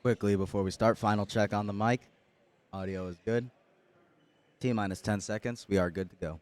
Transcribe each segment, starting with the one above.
Quickly before we start, final check on the mic. Audio is good. T-minus 10 seconds. We are good to go.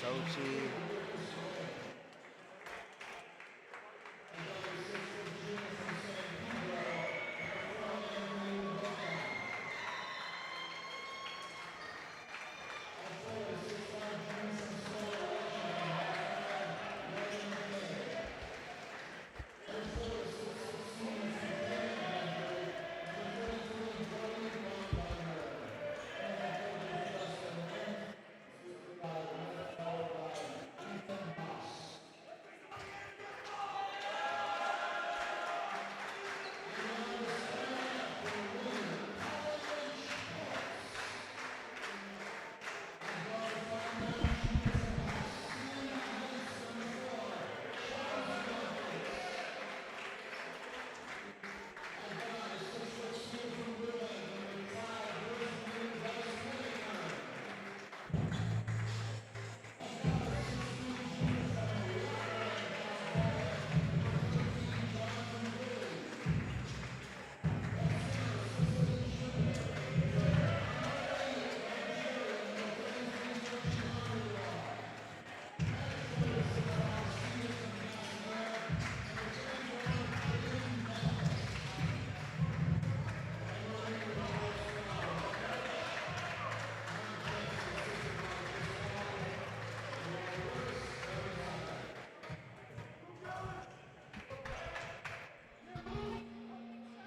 Tochi.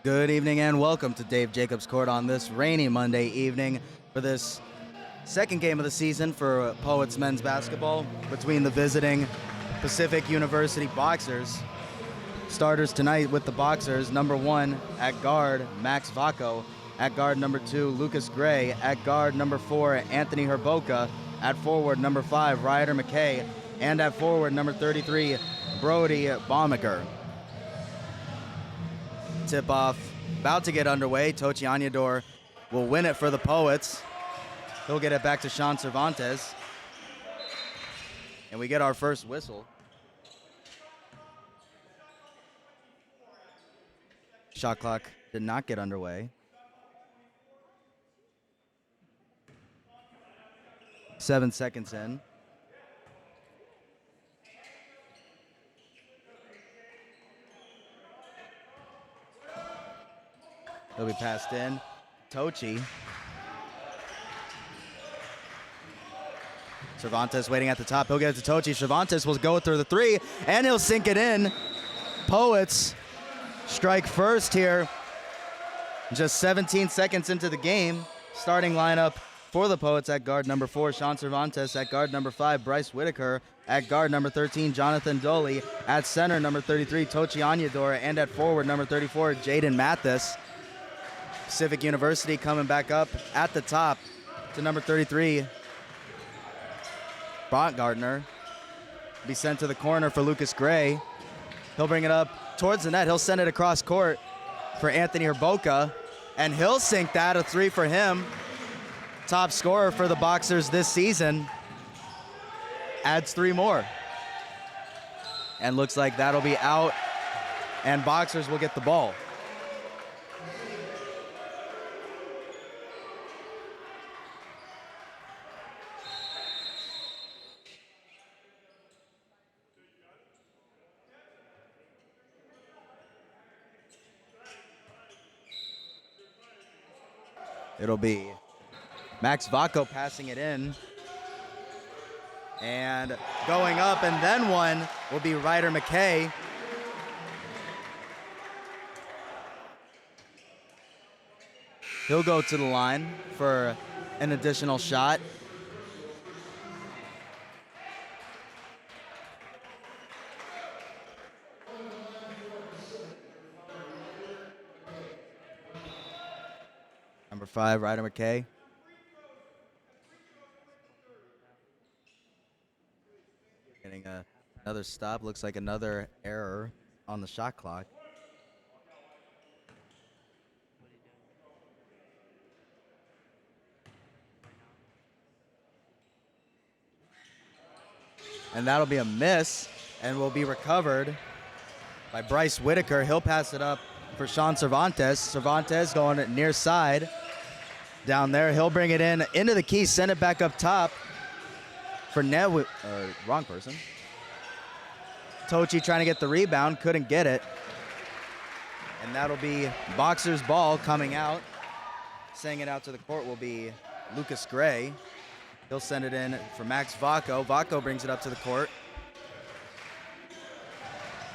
Good evening and welcome to Dave Jacobs Court on this rainy Monday evening for this second game of the season for Poets men's basketball between the visiting Pacific University Boxers. Starters tonight with the Boxers, number 1 at guard, Max Vaco. At guard, number 2, Lucas Gray. At guard, number 4, Anthony Herboka. At forward, number 5, Ryder McKay. And at forward, number 33, Brody Baumaker. Tip-off about to get underway. Tochi Añador will win it for the Poets. He'll get it back to Sean Cervantes. And we get our first whistle. Shot clock did not get underway. 7 seconds in. It'll be passed in. Tochi. Cervantes waiting at the top. He'll get it to Tochi. Cervantes will go through the three, and he'll sink it in. Poets strike first here. Just 17 seconds into the game. Starting lineup for the Poets at guard number 4, Sean Cervantes. At guard number 5, Bryce Whitaker. At guard number 13, Jonathan Doley. At center, number 33, Tochi Anyador. And at forward, number 34, Jaden Mathis. Pacific University coming back up at the top to number 33, Baumgartner. Be sent to the corner for Lucas Gray. He'll bring it up towards the net. He'll send it across court for Anthony Herboka, and he'll sink that. A 3 for him. Top scorer for the Boxers this season. Adds 3 more. And looks like that'll be out, and Boxers will get the ball. It'll be Max Vaco passing it in. And going up, and then one will be Ryder McKay. He'll go to the line for an additional shot. Number 5, Ryder McKay. Getting another stop. Looks like another error on the shot clock. And that'll be a miss, and will be recovered by Bryce Whitaker. He'll pass it up for Sean Cervantes. Cervantes going near side. Down there, he'll bring it into the key, send it back up top for wrong person. Tochi trying to get the rebound, couldn't get it. And that'll be Boxers' ball coming out. Sending it out to the court will be Lucas Gray. He'll send it in for Max Vaco. Vaco brings it up to the court.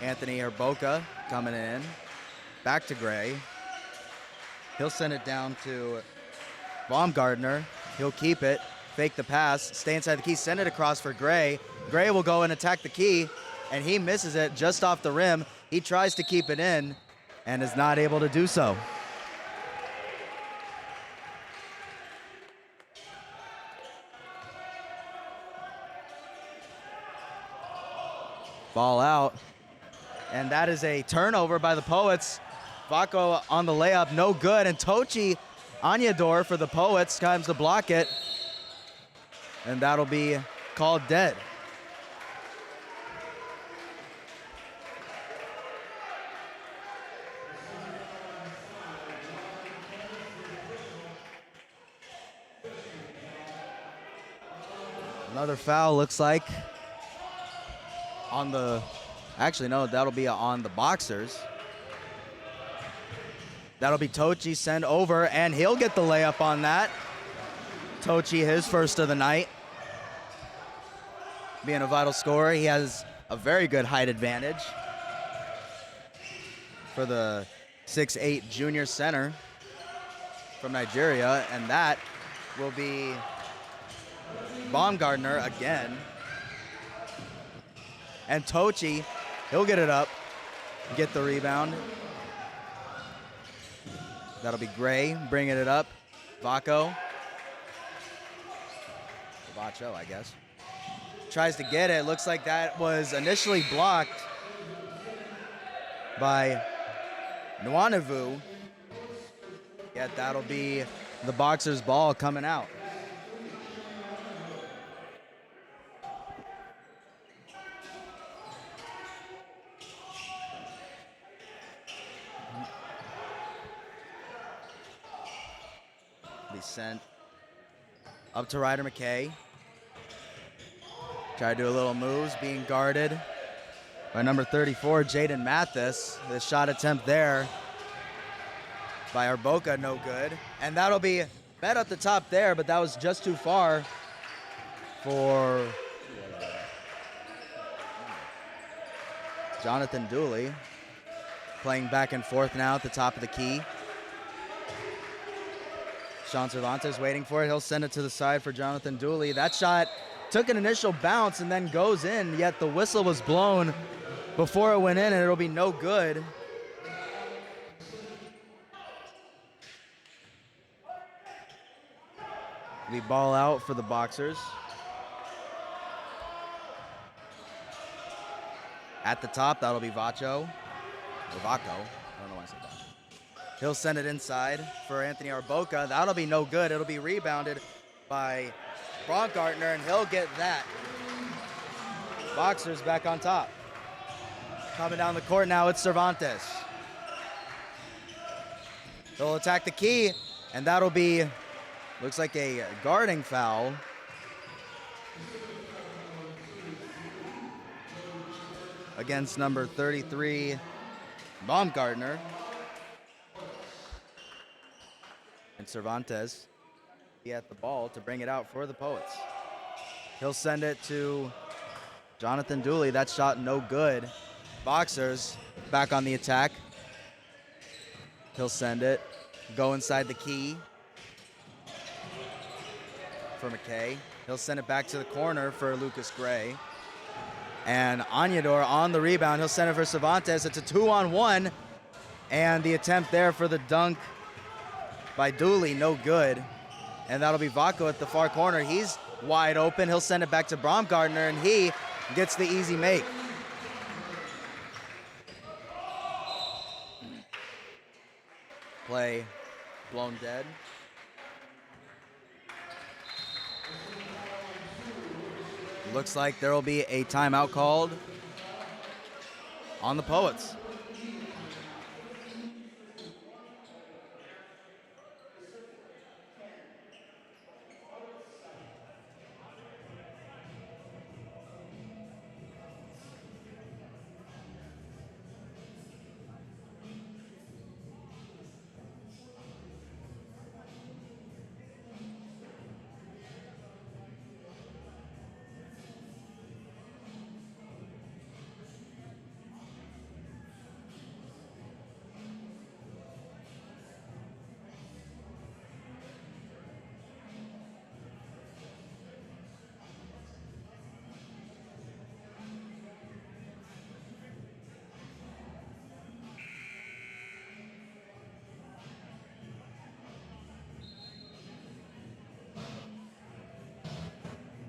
Anthony Herboka coming in. Back to Gray. He'll send it down to Baumgartner. He'll keep it, fake the pass, stay inside the key, send it across for Gray. Gray will go and attack the key, and he misses it just off the rim. He tries to keep it in and is not able to do so. Ball out, and that is a turnover by the Poets. Vaco on the layup, no good, and Tochi Anyador for the Poets comes to block it, and that'll be called dead. Another foul looks like on the, actually no, that'll be on the Boxers. That'll be Tochi sent over, and he'll get the layup on that. Tochi, his first of the night. Being a vital scorer, he has a very good height advantage for the 6'8" junior center from Nigeria, and that will be Baumgartner again. And Tochi, he'll get it up, get the rebound. That'll be Gray bringing it up. Vaco. Vacho, I guess. Tries to get it. Looks like that was initially blocked by Nwanavu. Yet that'll be the Boxers' ball coming out. Sent up to Ryder McKay. Try to do a little moves, being guarded by number 34, Jaden Mathis. The shot attempt there by Arboca, no good. And that'll be met up the top there, but that was just too far for Jonathan Dooley. Playing back and forth now at the top of the key. Sean Cervantes waiting for it. He'll send it to the side for Jonathan Dooley. That shot took an initial bounce and then goes in, yet the whistle was blown before it went in, and it'll be no good. We ball out for the Boxers. At the top, that'll be Vacho. Or Vaco. I don't know why I said that. He'll send it inside for Anthony Arboca. That'll be no good. It'll be rebounded by Baumgartner, and he'll get that. Boxers back on top. Coming down the court now, it's Cervantes. He'll attack the key, and that'll be, looks like a guarding foul. Against number 33, Baumgartner. And Cervantes be at the ball to bring it out for the Poets. He'll send it to Jonathan Dooley. That shot no good. Boxers back on the attack. He'll send it. Go inside the key for McKay. He'll send it back to the corner for Lucas Gray. And Añador on the rebound. He'll send it for Cervantes. It's a 2-on-1. And the attempt there for the dunk by Dooley, no good. And that'll be Vaco at the far corner. He's wide open. He'll send it back to Baumgartner, and he gets the easy make. Play blown dead. Looks like there will be a timeout called on the Poets.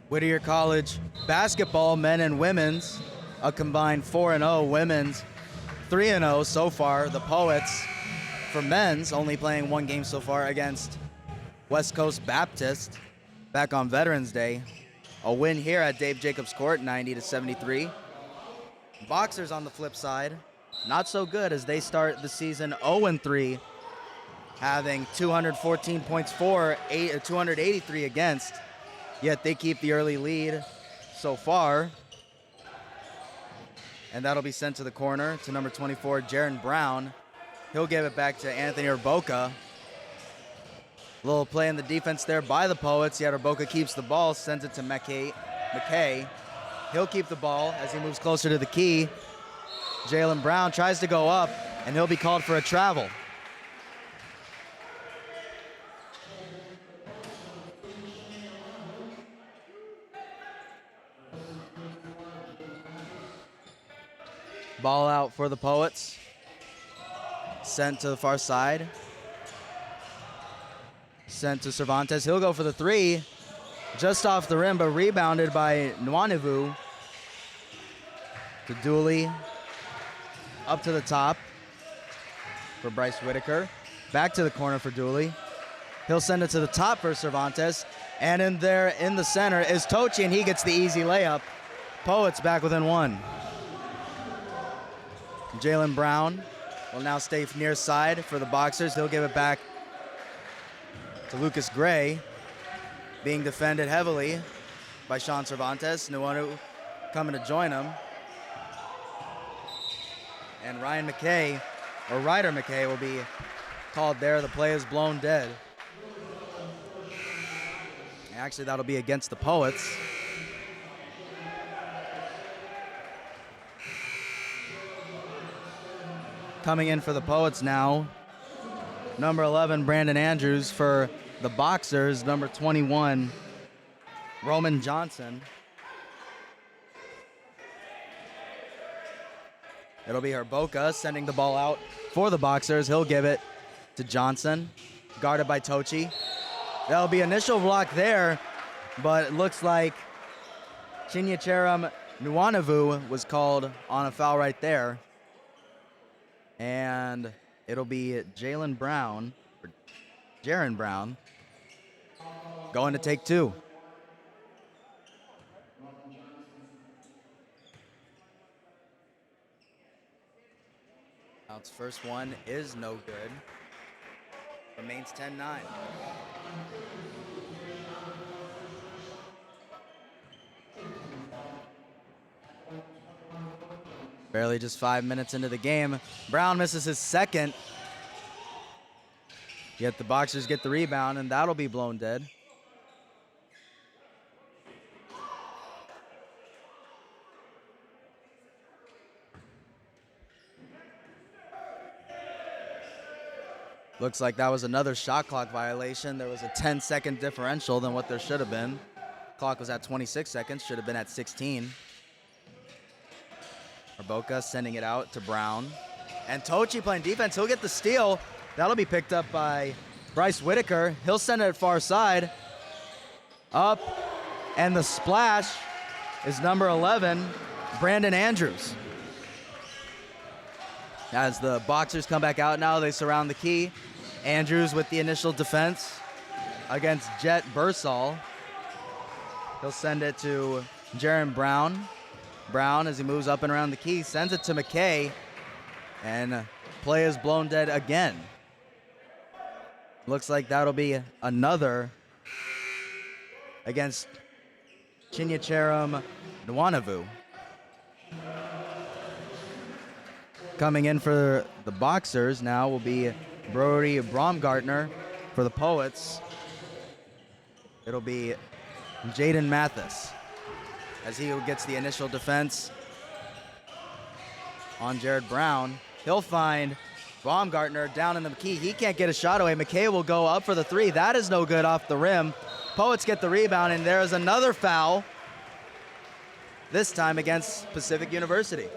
Whittier College basketball, men and women's, a combined 4-0, women's 3-0 so far. The Poets, for men's, only playing one game so far against West Coast Baptist back on Veterans Day. A win here at Dave Jacobs Court, 90-73. Boxers on the flip side, not so good as they start the season 0-3, having 214 points for, 283 against. Yet they keep the early lead so far. And that'll be sent to the corner to number 24, Jaron Brown. He'll give it back to Anthony Arboca. Little play in the defense there by the Poets. Yet Arboca keeps the ball, sends it to McKay. He'll keep the ball as he moves closer to the key. Jalen Brown tries to go up, and he'll be called for a travel. Ball out for the Poets. Sent to the far side. Sent to Cervantes. He'll go for the three. Just off the rim, but rebounded by Nwanivu. To Dooley. Up to the top for Bryce Whitaker. Back to the corner for Dooley. He'll send it to the top for Cervantes. And in there in the center is Tochi, and he gets the easy layup. Poets back within one. Jalen Brown will now stay near side for the Boxers. He'll give it back to Lucas Gray, being defended heavily by Sean Cervantes. Nwanu coming to join him. And Ryder McKay will be called there. The play is blown dead. Actually, that'll be against the Poets. Coming in for the Poets now, number 11, Brandon Andrews. For the Boxers, number 21, Roman Johnson. It'll be Herboka sending the ball out for the Boxers. He'll give it to Johnson, guarded by Tochi. That'll be initial block there, but it looks like Chinyacheram Nwanavu was called on a foul right there. And it'll be Jaron Brown, going to take two. Out's first one is no good. Remains 10-9. Barely just 5 minutes into the game. Brown misses his second. Yet the Boxers get the rebound, and that'll be blown dead. Looks like that was another shot clock violation. There was a 10-second differential than what there should have been. Clock was at 26 seconds, should have been at 16. Herboka sending it out to Brown. And Tochi playing defense. He'll get the steal. That'll be picked up by Bryce Whitaker. He'll send it far side. Up. And the splash is number 11, Brandon Andrews. As the Boxers come back out now, they surround the key. Andrews with the initial defense against Jet Bursall. He'll send it to Jaron Brown. Brown, as he moves up and around the key, sends it to McKay. And play is blown dead again. Looks like that'll be another against Chinyacheram Nwanavu. Coming in for the Boxers now will be Brody Baumgartner. For the Poets, it'll be Jaden Mathis, as he gets the initial defense on Jared Brown. He'll find Baumgartner down in the key. He can't get a shot away. McKay will go up for the three. That is no good off the rim. Poets get the rebound, and there's another foul, this time against Pacific University.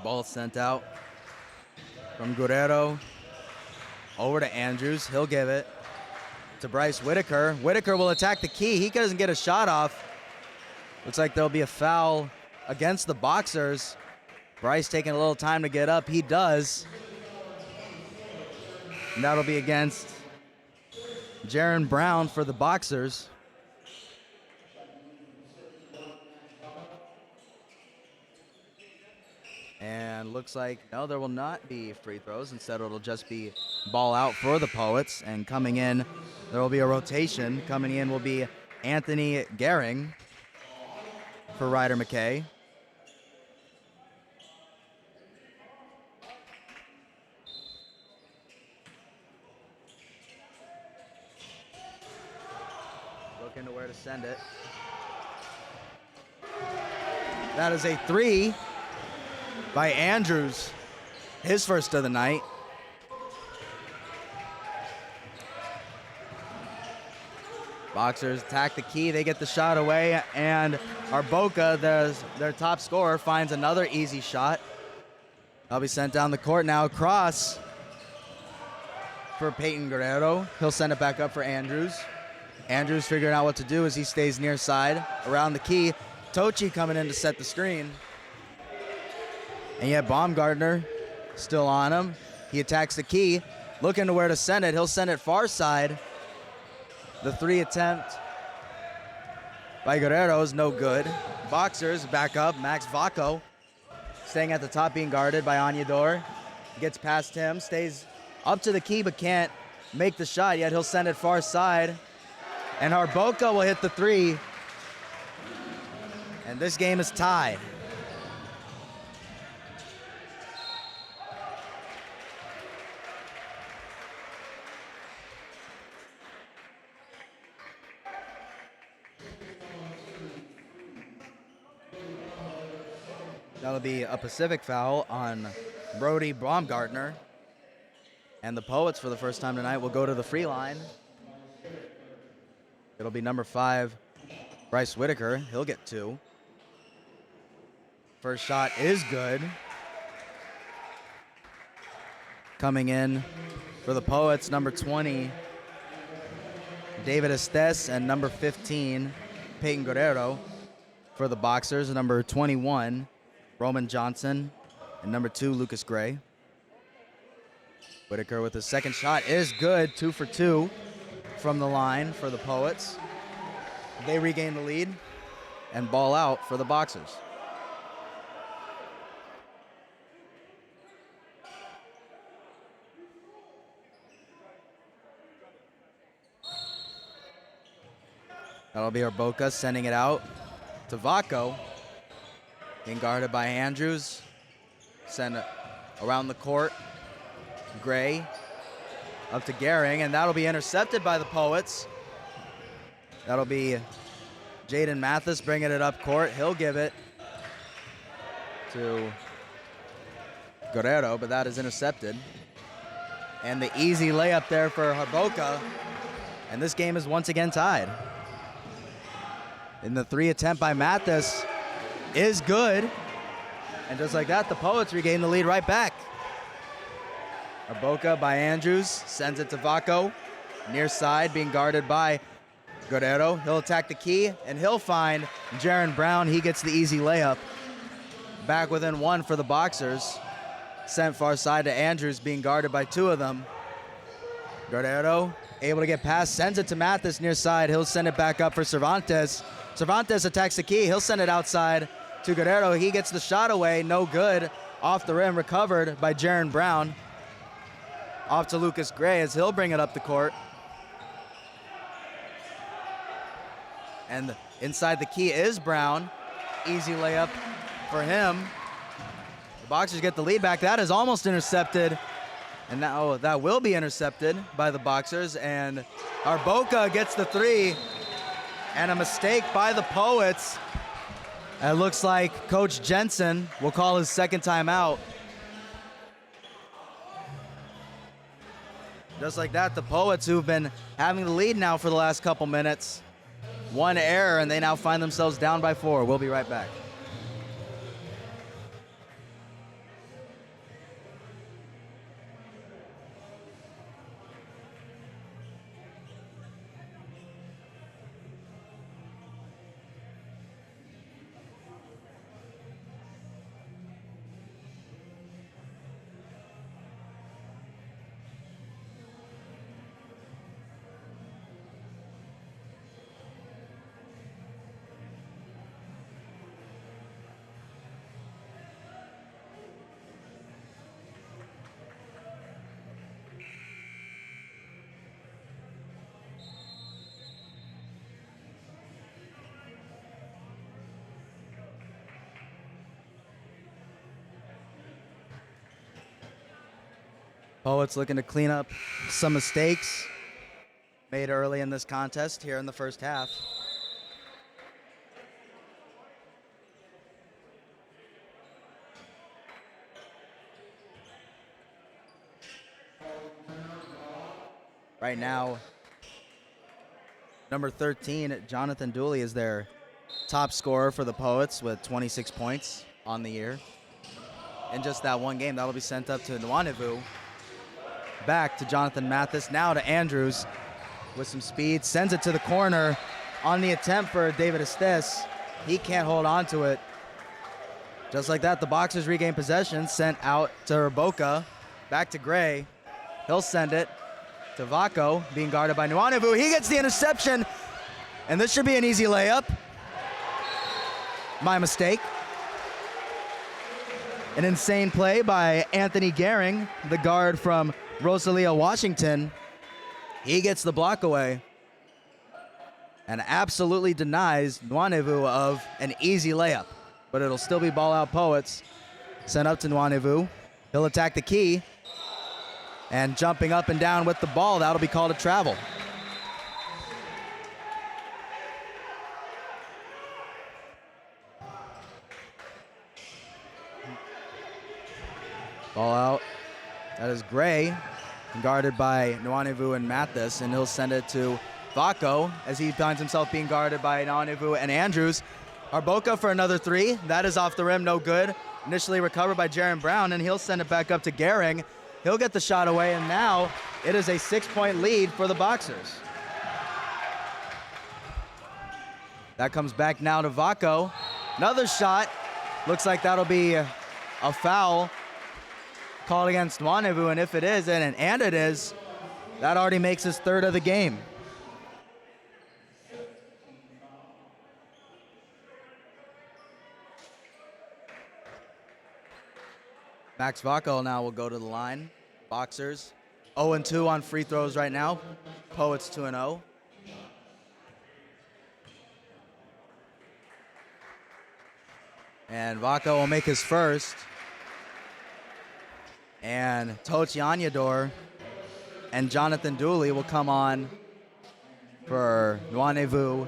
Ball sent out from Guerrero over to Andrews. He'll give it to Bryce Whitaker. Whitaker will attack the key. He doesn't get a shot off. Looks like there'll be a foul against the Boxers. Bryce taking a little time to get up. He does. And that'll be against Jaron Brown for the Boxers. And looks like, no, there will not be free throws. Instead, it'll just be ball out for the Poets. And coming in, there will be a rotation. Coming in will be Anthony Gehring for Ryder McKay. Looking to where to send it. That is a three by Andrews, his first of the night. Boxers attack the key. They get the shot away, and Herboka, their top scorer, finds another easy shot. That'll be sent down the court now across for Peyton Guerrero. He'll send it back up for Andrews. Andrews figuring out what to do as he stays near side around the key. Tochi coming in to set the screen. And yet Baumgartner still on him. He attacks the key, looking to where to send it. He'll send it far side. The three attempt by Guerrero is no good. Boxers back up. Max Vaco staying at the top, being guarded by Anyador. Gets past him, stays up to the key but can't make the shot, yet he'll send it far side. And Harboka will hit the three. And this game is tied. That'll be a Pacific foul on Brody Baumgartner. And the Poets, for the first time tonight, will go to the free line. It'll be number 5, Bryce Whitaker. He'll get 2. First shot is good. Coming in for the Poets, number 20, David Estes, and number 15, Peyton Guerrero. For the Boxers, number 21, Roman Johnson, and number 2, Lucas Gray. Whitaker with his second shot is good, 2 for 2 from the line for the Poets. They regain the lead and ball out for the Boxers. That'll be Harboka sending it out to Vacco. Being guarded by Andrews. Send it around the court. Gray up to Gehring, and that'll be intercepted by the Poets. That'll be Jaden Mathis bringing it up court. He'll give it to Guerrero, but that is intercepted. And the easy layup there for Harboka, and this game is once again tied. And the 3 attempt by Mathis is good. And just like that, the Poets regain the lead right back. Harboka by Andrews, sends it to Vacco. Near side, being guarded by Guerrero. He'll attack the key, and he'll find Jaron Brown. He gets the easy layup. Back within 1 for the Boxers. Sent far side to Andrews, being guarded by 2 of them. Guerrero able to get past, sends it to Mathis near side. He'll send it back up for Cervantes. Cervantes attacks the key. He'll send it outside to Guerrero. He gets the shot away. No good. Off the rim, recovered by Jaron Brown. Off to Lucas Gray as he'll bring it up the court. And inside the key is Brown. Easy layup for him. The Boxers get the lead back. That is almost intercepted. And now that will be intercepted by the Boxers. And Harboka gets the 3. And a mistake by the Poets. It looks like Coach Jensen will call his second timeout. Just like that, the Poets, who've been having the lead now for the last couple minutes, 1 error, and they now find themselves down by 4. We'll be right back. Poets looking to clean up some mistakes made early in this contest here in the first half. Right now, number 13, Jonathan Dooley, is their top scorer for the Poets with 26 points on the year. In just that one game, that'll be sent up to Nwanivu. Back to Jonathan Mathis, now to Andrews with some speed. Sends it to the corner on the attempt for David Estes. He can't hold on to it. Just like that, the Boxers regain possession. Sent out to Harboka. Back to Gray. He'll send it to Vacco, being guarded by Nwanivu. He gets the interception, and this should be an easy layup. My mistake. An insane play by Anthony Gehring, the guard from Rosalia Washington, he gets the block away and absolutely denies Nwanevu of an easy layup. But it'll still be ball out Poets. Sent up to Nwanevu. He'll attack the key. And jumping up and down with the ball, that'll be called a travel. Ball out. That is Gray, guarded by Nwanevu and Mathis, and he'll send it to Vako as he finds himself being guarded by Nwanevu and Andrews. Arboka for another three. That is off the rim, no good. Initially recovered by Jaron Brown, and he'll send it back up to Gehring. He'll get the shot away, and now it is a 6-point lead for the Boxers. That comes back now to Vako. Another shot. Looks like that'll be a foul called against Nwanevu, and if it is, and it is, that already makes his third of the game. Max Vako now will go to the line. Boxers 0-2 on free throws right now. Poets 2-0. And Vako will make his first. And Tochi Anyador and Jonathan Dooley will come on for Nwanevu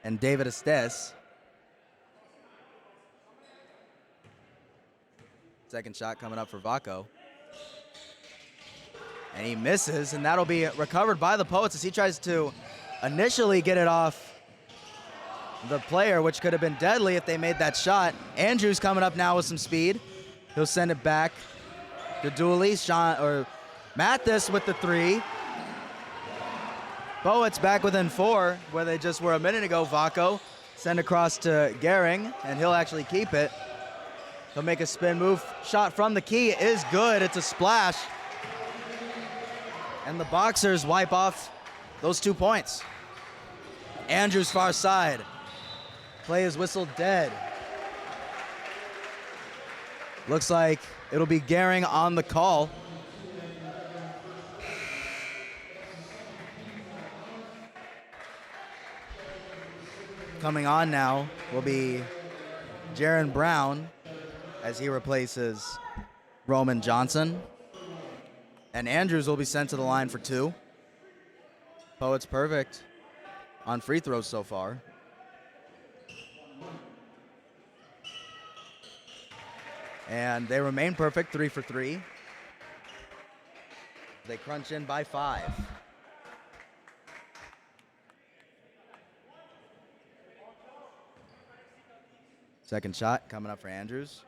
and David Estes. Second shot coming up for Vako. And he misses, and that'll be recovered by the Poets as he tries to initially get it off the player, which could have been deadly if they made that shot. Andrews coming up now with some speed. He'll send it back to Dooley. Mathis with the three. Poets back within four, where they just were a minute ago. Vako send across to Gehring, and he'll actually keep it. He'll make a spin move. Shot from the key is good. It's a splash. And the Boxers wipe off those 2 points. Andrews far side. Play is whistled dead. Looks like it'll be Gehring on the call. Coming on now will be Jaron Brown as he replaces Roman Johnson. And Andrews will be sent to the line for two. Poets perfect on free throws so far. And they remain perfect, 3 for 3. They crunch in by 5. Second shot coming up for Andrews.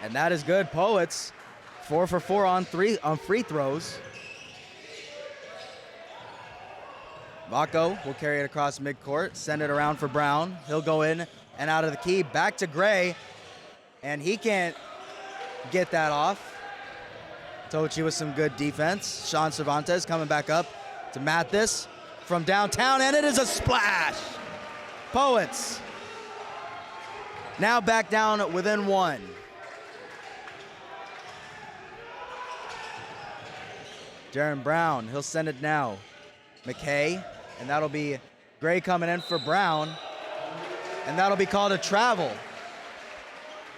And that is good. Poets 4 for 4 on free throws. Vako will carry it across midcourt, send it around for Brown. He'll go in and out of the key, back to Gray, and he can't get that off. Tochi with some good defense. Sean Cervantes coming back up to Mathis from downtown, and it is a splash. Poets now back down within 1. Jaron Brown, he'll send it now. McKay, and that'll be Gray coming in for Brown, and that'll be called a travel.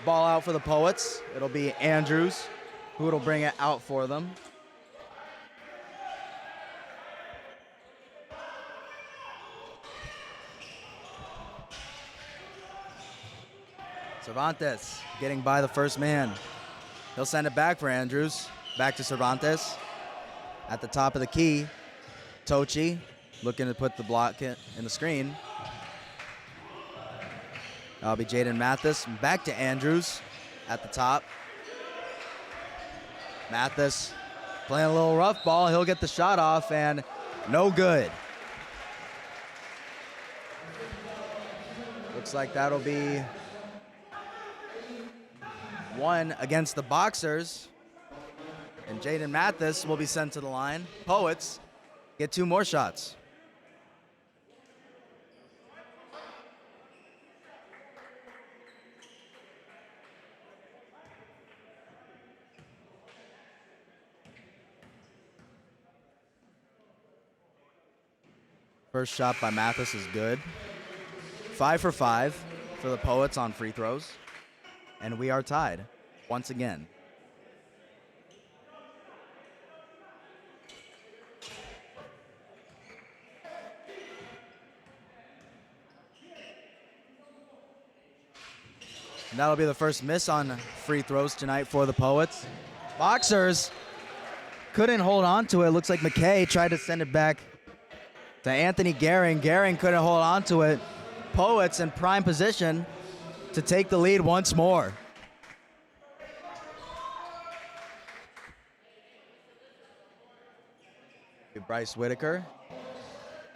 Ball out for the Poets. It'll be Andrews who will bring it out for them. Cervantes getting by the first man. He'll send it back for Andrews. Back to Cervantes. At the top of the key, Tochi looking to put the block in the screen. That'll be Jaden Mathis. Back to Andrews at the top. Mathis playing a little rough ball. He'll get the shot off, and no good. Looks like that'll be one against the Boxers. And Jaden Mathis will be sent to the line. Poets get 2 more shots. First shot by Mathis is good. 5 for 5 for the Poets on free throws. And we are tied once again. And that'll be the first miss on free throws tonight for the Poets. Boxers couldn't hold on to it. Looks like McKay tried to send it back to Anthony Gehring. Gehring couldn't hold on to it. Poets in prime position to take the lead once more. Bryce Whitaker,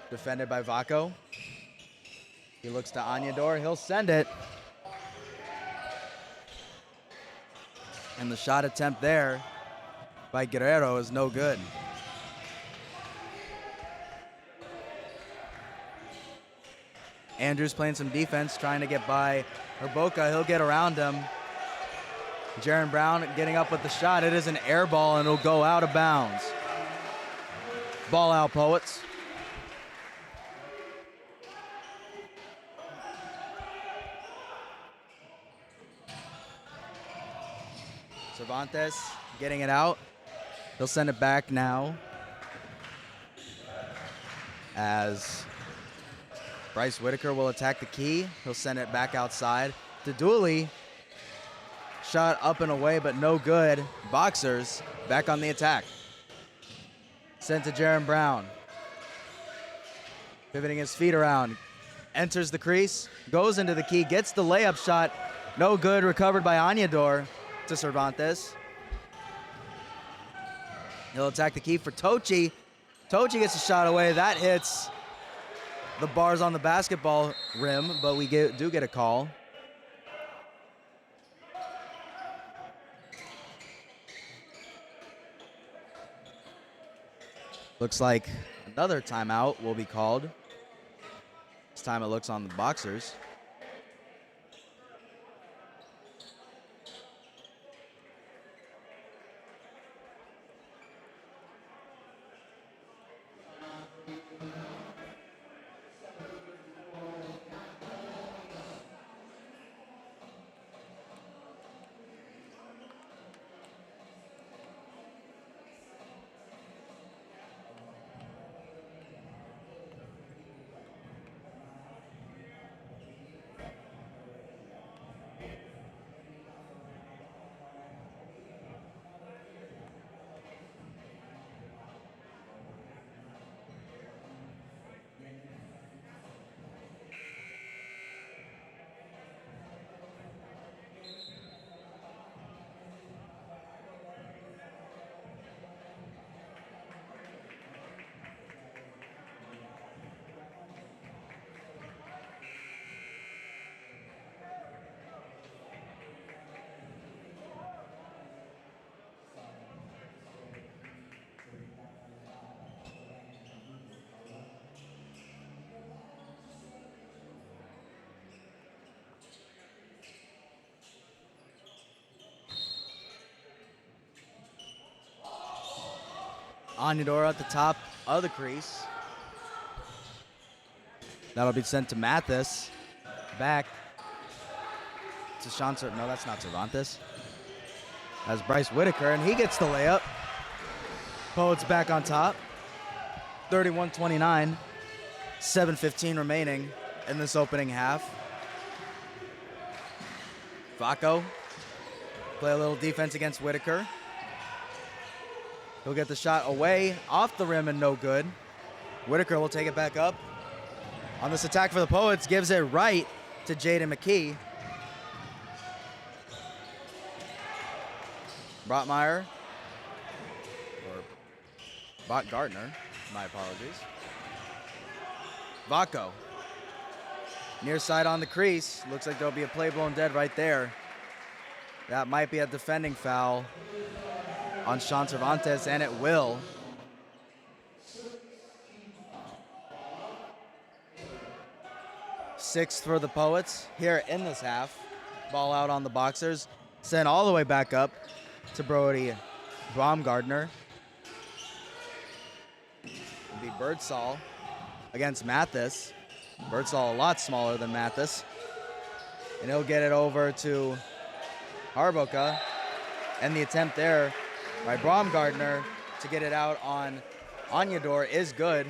defended by Vaco. He looks to Anyador. He'll send it. And the shot attempt there by Guerrero is no good. Andrews playing some defense, trying to get by Herboka. He'll get around him. Jaron Brown getting up with the shot. It is an air ball, and it'll go out of bounds. Ball out, Poets. Cervantes getting it out. He'll send it back now as Bryce Whitaker will attack the key. He'll send it back outside to Dooley. Shot up and away, but no good. Boxers back on the attack. Sent to Jaron Brown. Pivoting his feet around. Enters the crease. Goes into the key. Gets the layup shot. No good. Recovered by Anyador to Cervantes. He'll attack the key for Tochi. Tochi gets a shot away. That hits the bars on the basketball rim, but we do get a call. Looks like another timeout will be called. This time it looks on the Boxers. Anyador at the top of the crease. That'll be sent to Mathis. Back to Sean. No, that's not Cervantes. That's Bryce Whitaker, and he gets the layup. Poets back on top. 31-29. 7:15 remaining in this opening half. Vaco play a little defense against Whitaker. He'll get the shot away, off the rim, and no good. Whitaker will take it back up. On this attack for the Poets, gives it right to Jaden McKee. Brotmeyer, or Bot Gardner, my apologies. Vaco, near side on the crease. Looks like there'll be a play blown dead right there. That might be a defending foul on Sean Cervantes, and it will. Sixth for the Poets here in this half. Ball out on the Boxers. Sent all the way back up to Brody Baumgardner. It'll be Birdsall against Mathis. Birdsall a lot smaller than Mathis. And he'll get it over to Harboka. And the attempt there by Baumgartner to get it out on Anyador is good.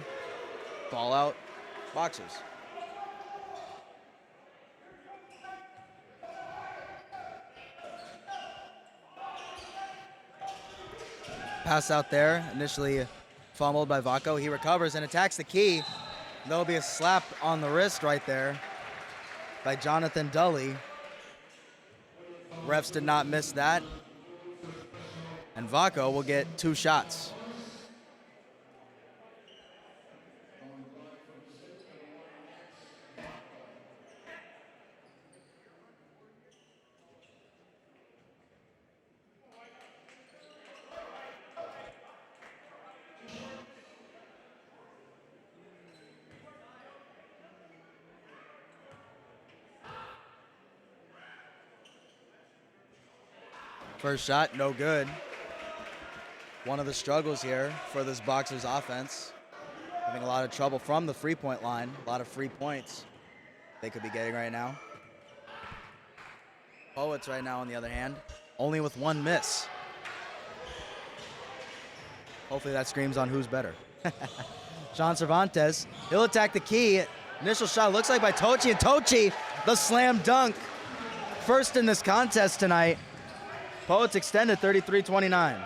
Ball out, Boxers. Pass out there, initially fumbled by Vaco. He recovers and attacks the key. There'll be a slap on the wrist right there by Jonathan Dully. Refs did not miss that. And Vaco will get 2 shots. First shot, no good. One of the struggles here for this Boxers offense. Having a lot of trouble from the three-point line. A lot of free points they could be getting right now. Poets right now, on the other hand, only with 1 miss. Hopefully that screams on who's better. Sean Cervantes, he'll attack the key. Initial shot looks like by Tochi, and Tochi, the slam dunk. First in this contest tonight. Poets extended 33-29.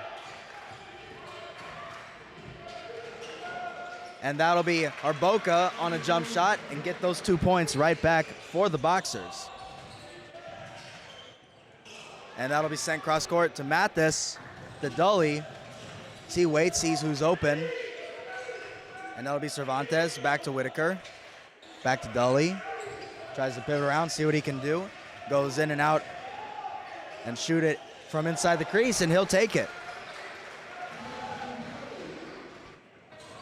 And that'll be Harboka on a jump shot and get those 2 points right back for the Boxers. And that'll be sent cross court to Mathis, to Dully. He waits, sees who's open. And that'll be Cervantes, back to Whitaker. Back to Dully. Tries to pivot around, see what he can do. Goes in and out and shoot it from inside the crease, and he'll take it.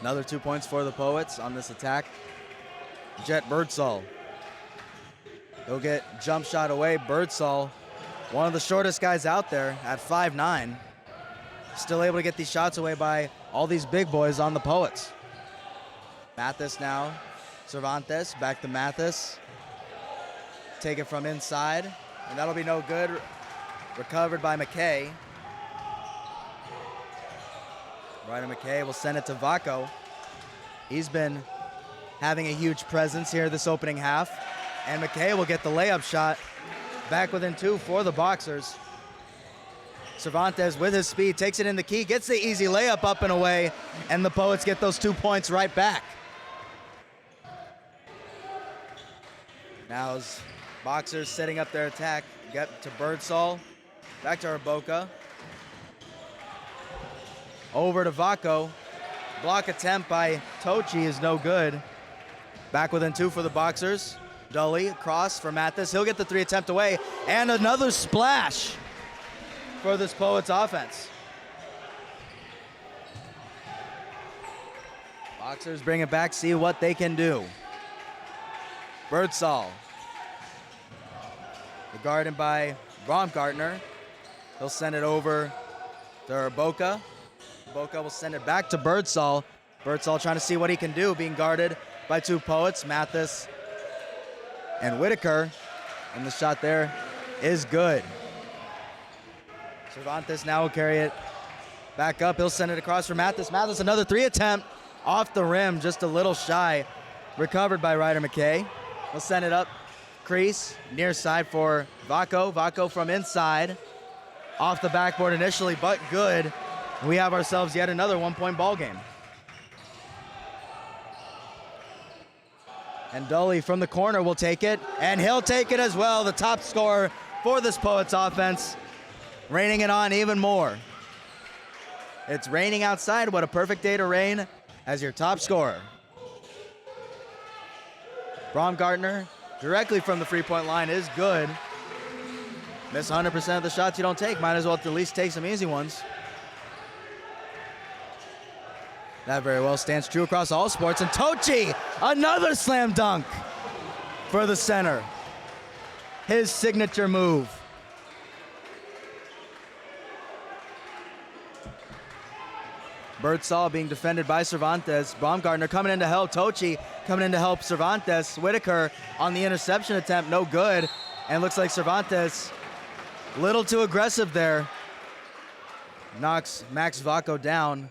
Another 2 points for the Poets on this attack. Jet Birdsall. He'll get jump shot away. Birdsall, one of the shortest guys out there at 5'9". Still able to get these shots away by all these big boys on the Poets. Mathis now. Cervantes, back to Mathis. Take it from inside, and that'll be no good. Recovered by McKay. Ryder McKay will send it to Vaco. He's been having a huge presence here this opening half. And McKay will get the layup shot back within 2 for the Boxers. Cervantes with his speed takes it in the key, gets the easy layup up and away, and the Poets get those 2 points right back. Now as Boxers setting up their attack, get to Birdsall. Back to Harboka. Over to Vaco. Block attempt by Tochi is no good. Back within 2 for the Boxers. Dully across for Mathis. He'll get the 3 attempt away. And another splash for this Poets offense. Boxers bring it back, see what they can do. Birdsall. The guarded by Baumgartner. He'll send it over to Harboka. Harboka will send it back to Birdsall. Birdsall trying to see what he can do, being guarded by 2 Poets, Mathis and Whitaker. And the shot there is good. Cervantes now will carry it back up. He'll send it across for Mathis. Mathis, another 3 attempt off the rim, just a little shy. Recovered by Ryder McKay. He'll send it up crease, near side for Vaco. Vaco from inside. Off the backboard initially, but good. We have ourselves yet another 1-point ball game. And Dully from the corner will take it, and he'll take it as well. The top scorer for this Poets offense, raining it on even more. It's raining outside. What a perfect day to rain as your top scorer. Baumgartner directly from the three-point line is good. Miss 100% of the shots you don't take. Might as well at least take some easy ones. That very well stands true across all sports. And Tochi, another slam dunk for the center. His signature move. Birdsall being defended by Cervantes. Baumgartner coming in to help. Tochi coming in to help Cervantes. Whitaker on the interception attempt, no good. And looks like Cervantes a little too aggressive there. Knocks Max Vaco down.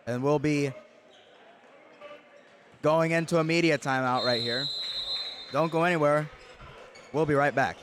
And we'll be going into a media timeout right here. Don't go anywhere. We'll be right back.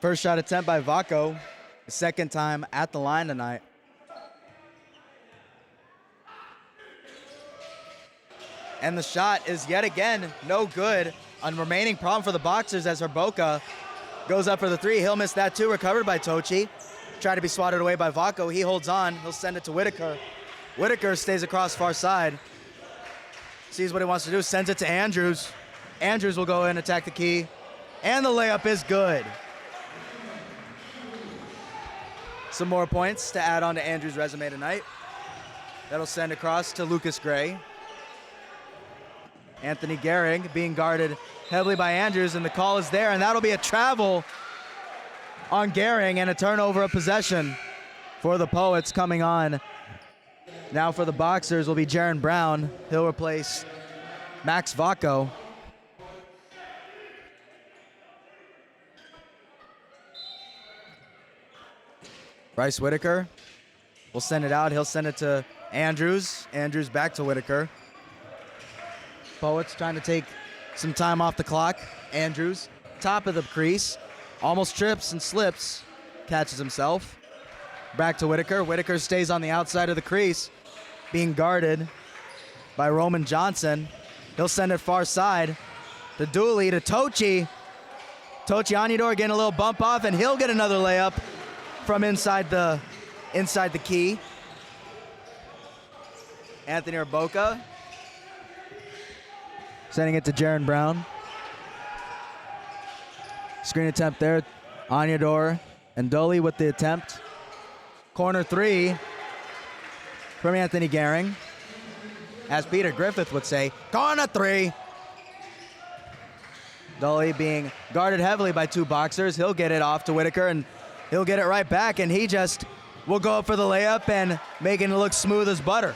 First shot attempt by Vaco, the second time at the line tonight. And the shot is yet again no good. A remaining problem for the Boxers as Herboka goes up for the three. He'll miss that too, recovered by Tochi. Tried to be swatted away by Vaco. He holds on. He'll send it to Whitaker. Whitaker stays across far side. Sees what he wants to do, sends it to Andrews. Andrews will go in and attack the key. And the layup is good. Some more points to add on to Andrews' resume tonight. That'll send across to Lucas Gray. Anthony Gehring being guarded heavily by Andrews, and the call is there, and that'll be a travel on Gehring and a turnover of possession for the Poets coming on. Now for the Boxers will be Jaron Brown. He'll replace Max Vaco. Bryce Whitaker will send it out. He'll send it to Andrews. Andrews back to Whitaker. Poets trying to take some time off the clock. Andrews, top of the crease, almost trips and slips, catches himself. Back to Whitaker. Whitaker stays on the outside of the crease, being guarded by Roman Johnson. He'll send it far side to Dooley, to Tochi. Tochi Anyador getting a little bump off, and he'll get another layup from inside the key. Anthony Herboka sending it to Jaron Brown. Screen attempt there. Anyador and Dolly with the attempt. Corner three from Anthony Gehring. As Peter Griffith would say, corner three. Dolly being guarded heavily by two Boxers. He'll get it off to Whitaker, and he'll get it right back, and he just will go up for the layup and making it look smooth as butter.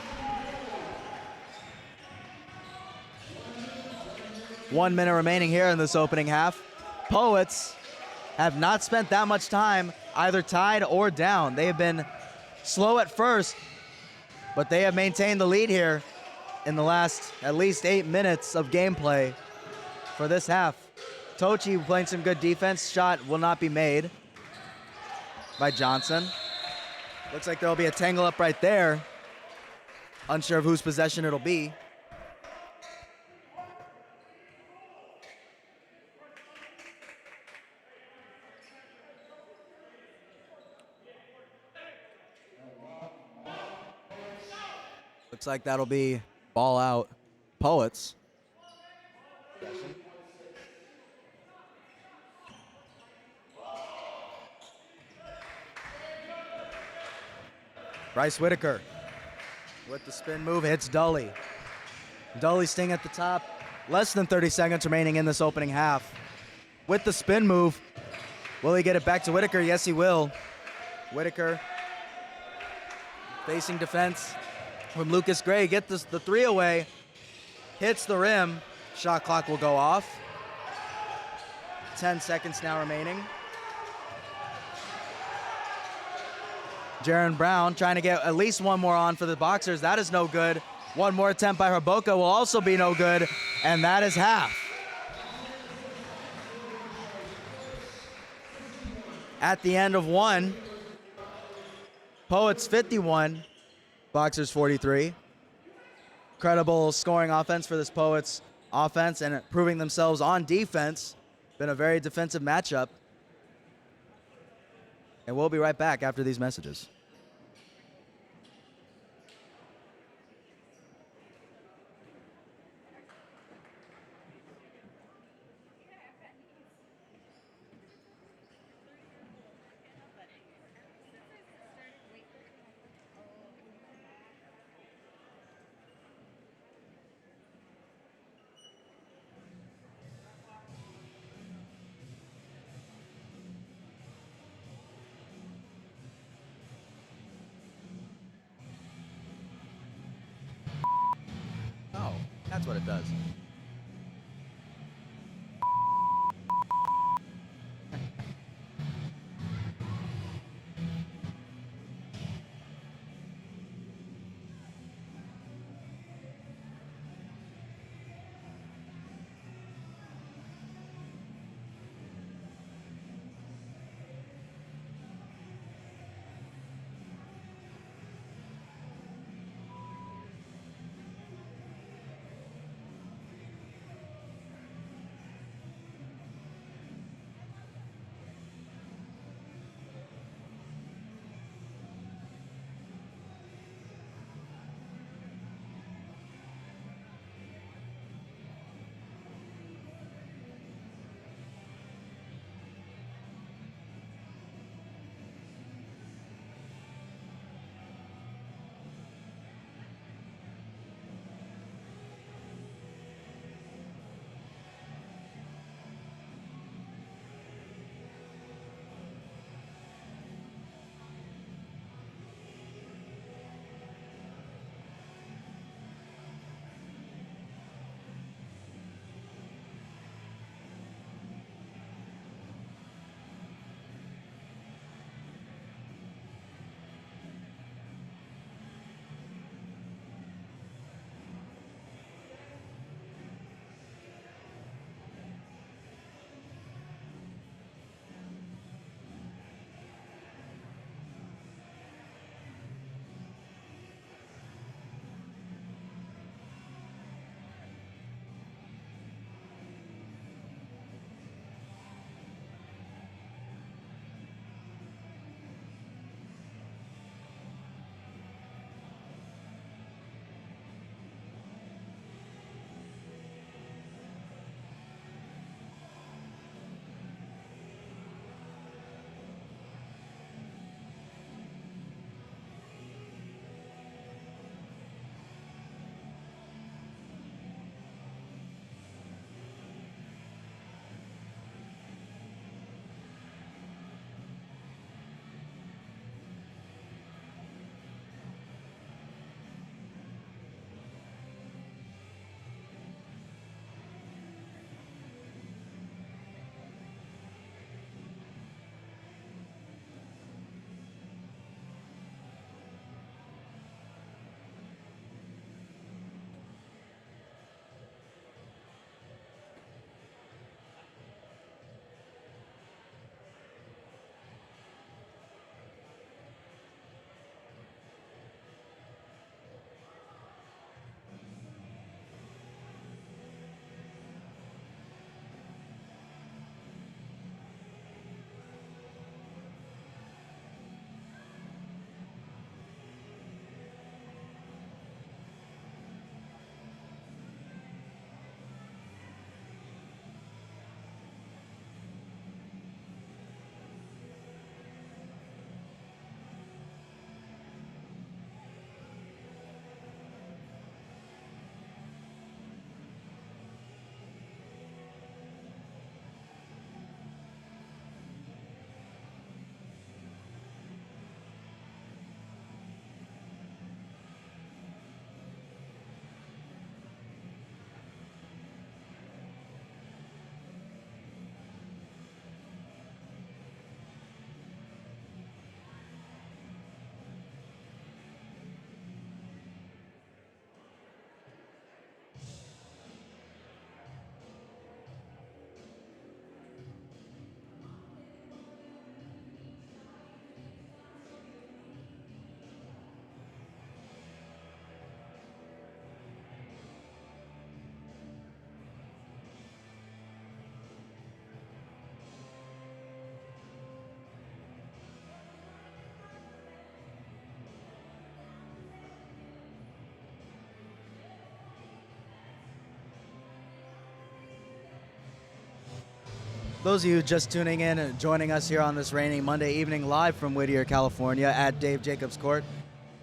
1 minute remaining here in this opening half. Poets have not spent that much time either tied or down. They have been slow at first, but they have maintained the lead here in the last at least 8 minutes of gameplay for this half. Tochi playing some good defense. Shot will not be made by Johnson. Looks like there'll be a tangle up right there. Unsure of whose possession it'll be. Looks like that'll be ball out. Poets. Bryce Whitaker with the spin move, hits Dully. Dully staying at the top, Less than 30 seconds remaining in this opening half. With the spin move, will he get it back to Whittier? Yes, he will. Whittier facing defense from Lucas Gray. Get the three away. Hits the rim. Shot clock will go off. 10 seconds now remaining. Jaron Brown trying to get at least one more on for the Boxers. That is no good. One more attempt by Herboka will also be no good, and that is half. At the end of one, Poets 51, Boxers 43. Incredible scoring offense for this Poets offense and proving themselves on defense. Been a very defensive matchup. And we'll be right back after these messages. Oh, that's what it does. Those of you just tuning in and joining us here on this rainy Monday evening live from Whittier, California at Dave Jacobs Court.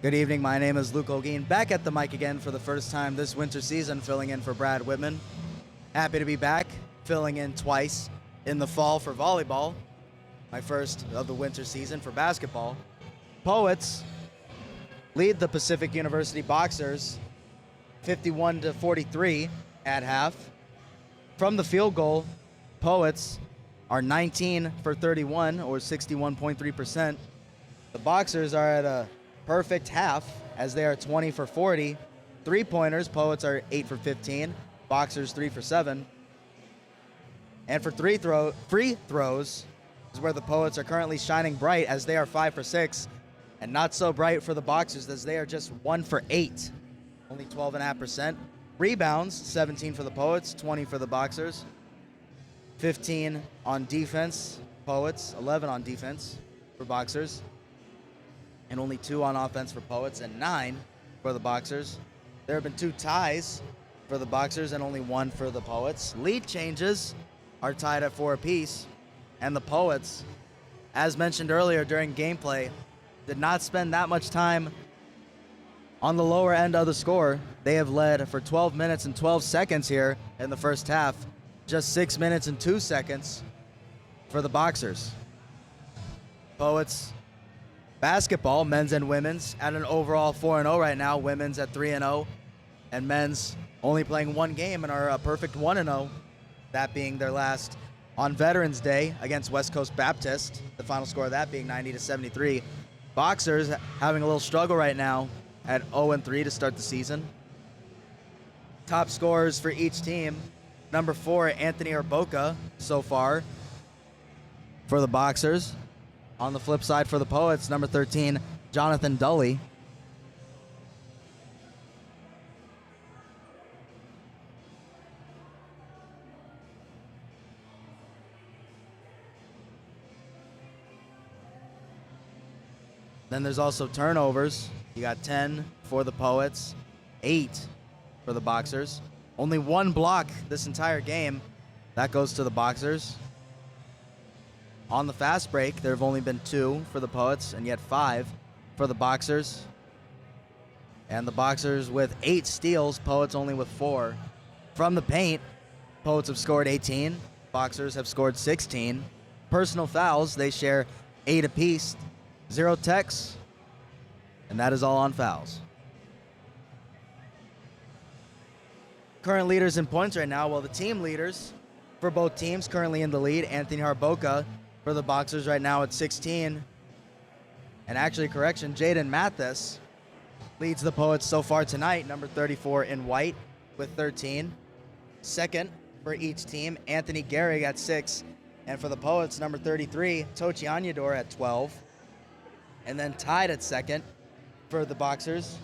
Good evening, my name is Luke Olguin, back at the mic again for the first time this winter season, filling in for Brad Whitman. Happy to be back, filling in twice in the fall for volleyball, my first of the winter season for basketball. Poets lead the Pacific University Boxers 51-43 at half. From the field goal, Poets are 19 for 31, or 61.3%. The Boxers are at a perfect half, as they are 20 for 40. Three-pointers, Poets are 8 for 15. Boxers 3 for 7. And for free throws is where the Poets are currently shining bright, as they are 5 for 6. And not so bright for the Boxers, as they are just 1 for 8. Only 12.5%. Rebounds, 17 for the Poets, 20 for the Boxers. 15 on defense, Poets, 11 on defense for Boxers, and only 2 on offense for Poets, and 9 for the Boxers. There have been 2 ties for the Boxers and only 1 for the Poets. Lead changes are tied at 4 apiece, and the Poets, as mentioned earlier during gameplay, did not spend that much time on the lower end of the score. They have led for 12 minutes and 12 seconds here in the first half. Just 6 minutes and 2 seconds for the Boxers. Poets basketball, men's and women's, at an overall 4-0 right now. Women's at 3-0, and men's only playing 1 game and are a perfect 1-0. That being their last on Veterans Day against West Coast Baptist. The final score of that being 90-73. Boxers having a little struggle right now at 0-3 to start the season. Top scorers for each team. Number 4, Anthony Arboca so far for the Boxers. On the flip side for the Poets, number 13, Jonathan Dully. Then there's also turnovers. You got 10 for the Poets, 8 for the Boxers. Only 1 block this entire game. That goes to the Boxers. On the fast break, there have only been 2 for the Poets, and yet 5 for the Boxers. And the Boxers with 8 steals, Poets only with 4. From the paint, Poets have scored 18. Boxers have scored 16. Personal fouls, they share 8 apiece. 0 techs, and that is all on fouls. Current leaders in points right now, well, the team leaders for both teams currently in the lead. Anthony Arboca for the Boxers right now at 16. And actually, correction, Jaden Mathis leads the Poets so far tonight, number 34 in white with 13. Second for each team, Anthony Gehrig at 6. And for the Poets, number 33, Tochi Anyador at 12. And then tied at second for the Boxers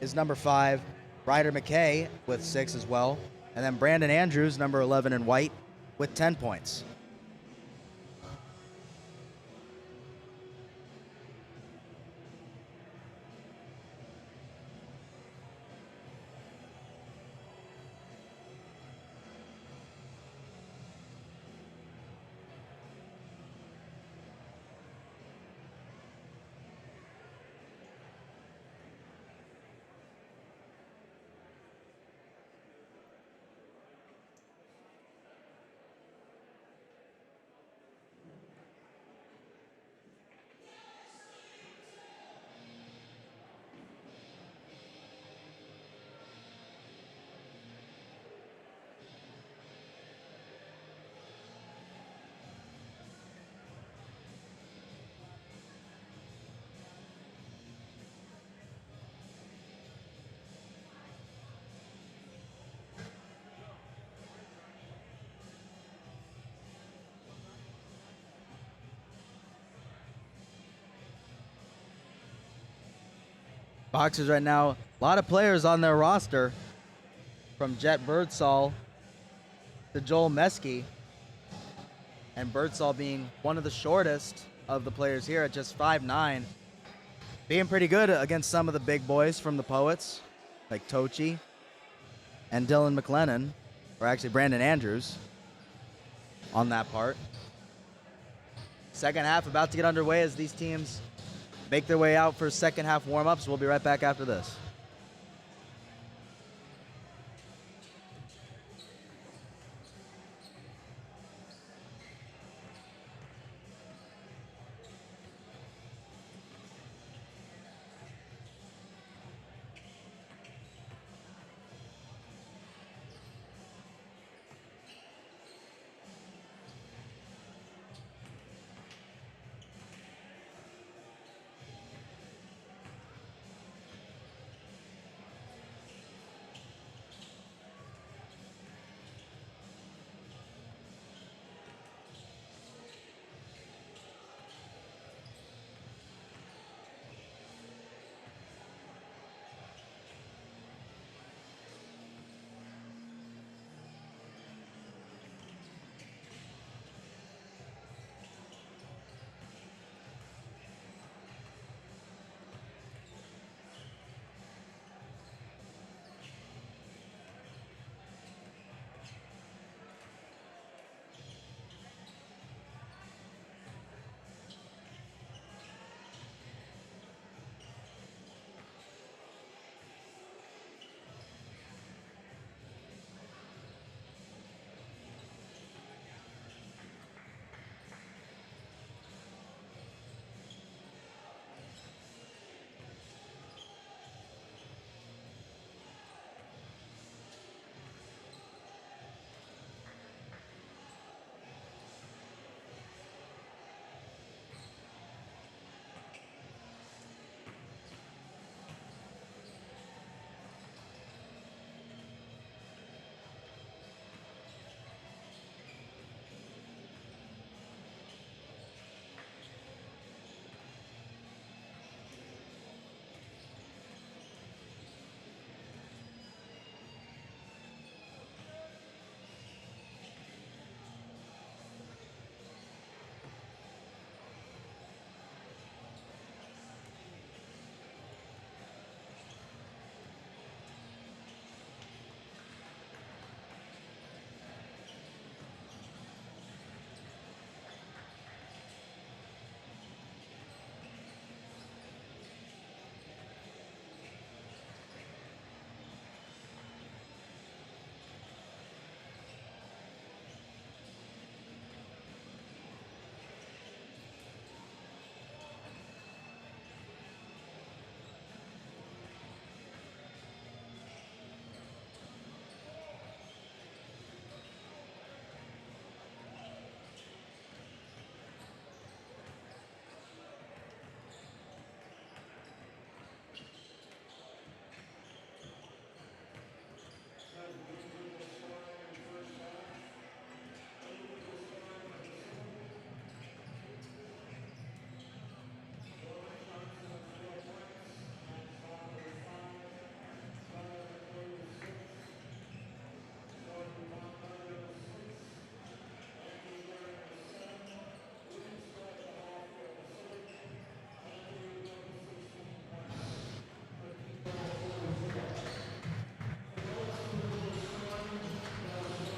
is number 5, Ryder McKay with 6 as well. And then Brandon Andrews, number 11 in white, with 10 points. Boxers right now, a lot of players on their roster, from Jet Birdsall to Joel Meske, and Birdsall being one of the shortest of the players here at just 5'9", being pretty good against some of the big boys from the Poets, like Tochi and Dylan McLennan, or actually Brandon Andrews on that part. Second half about to get underway as these teams make their way out for second half warm-ups. We'll be right back after this.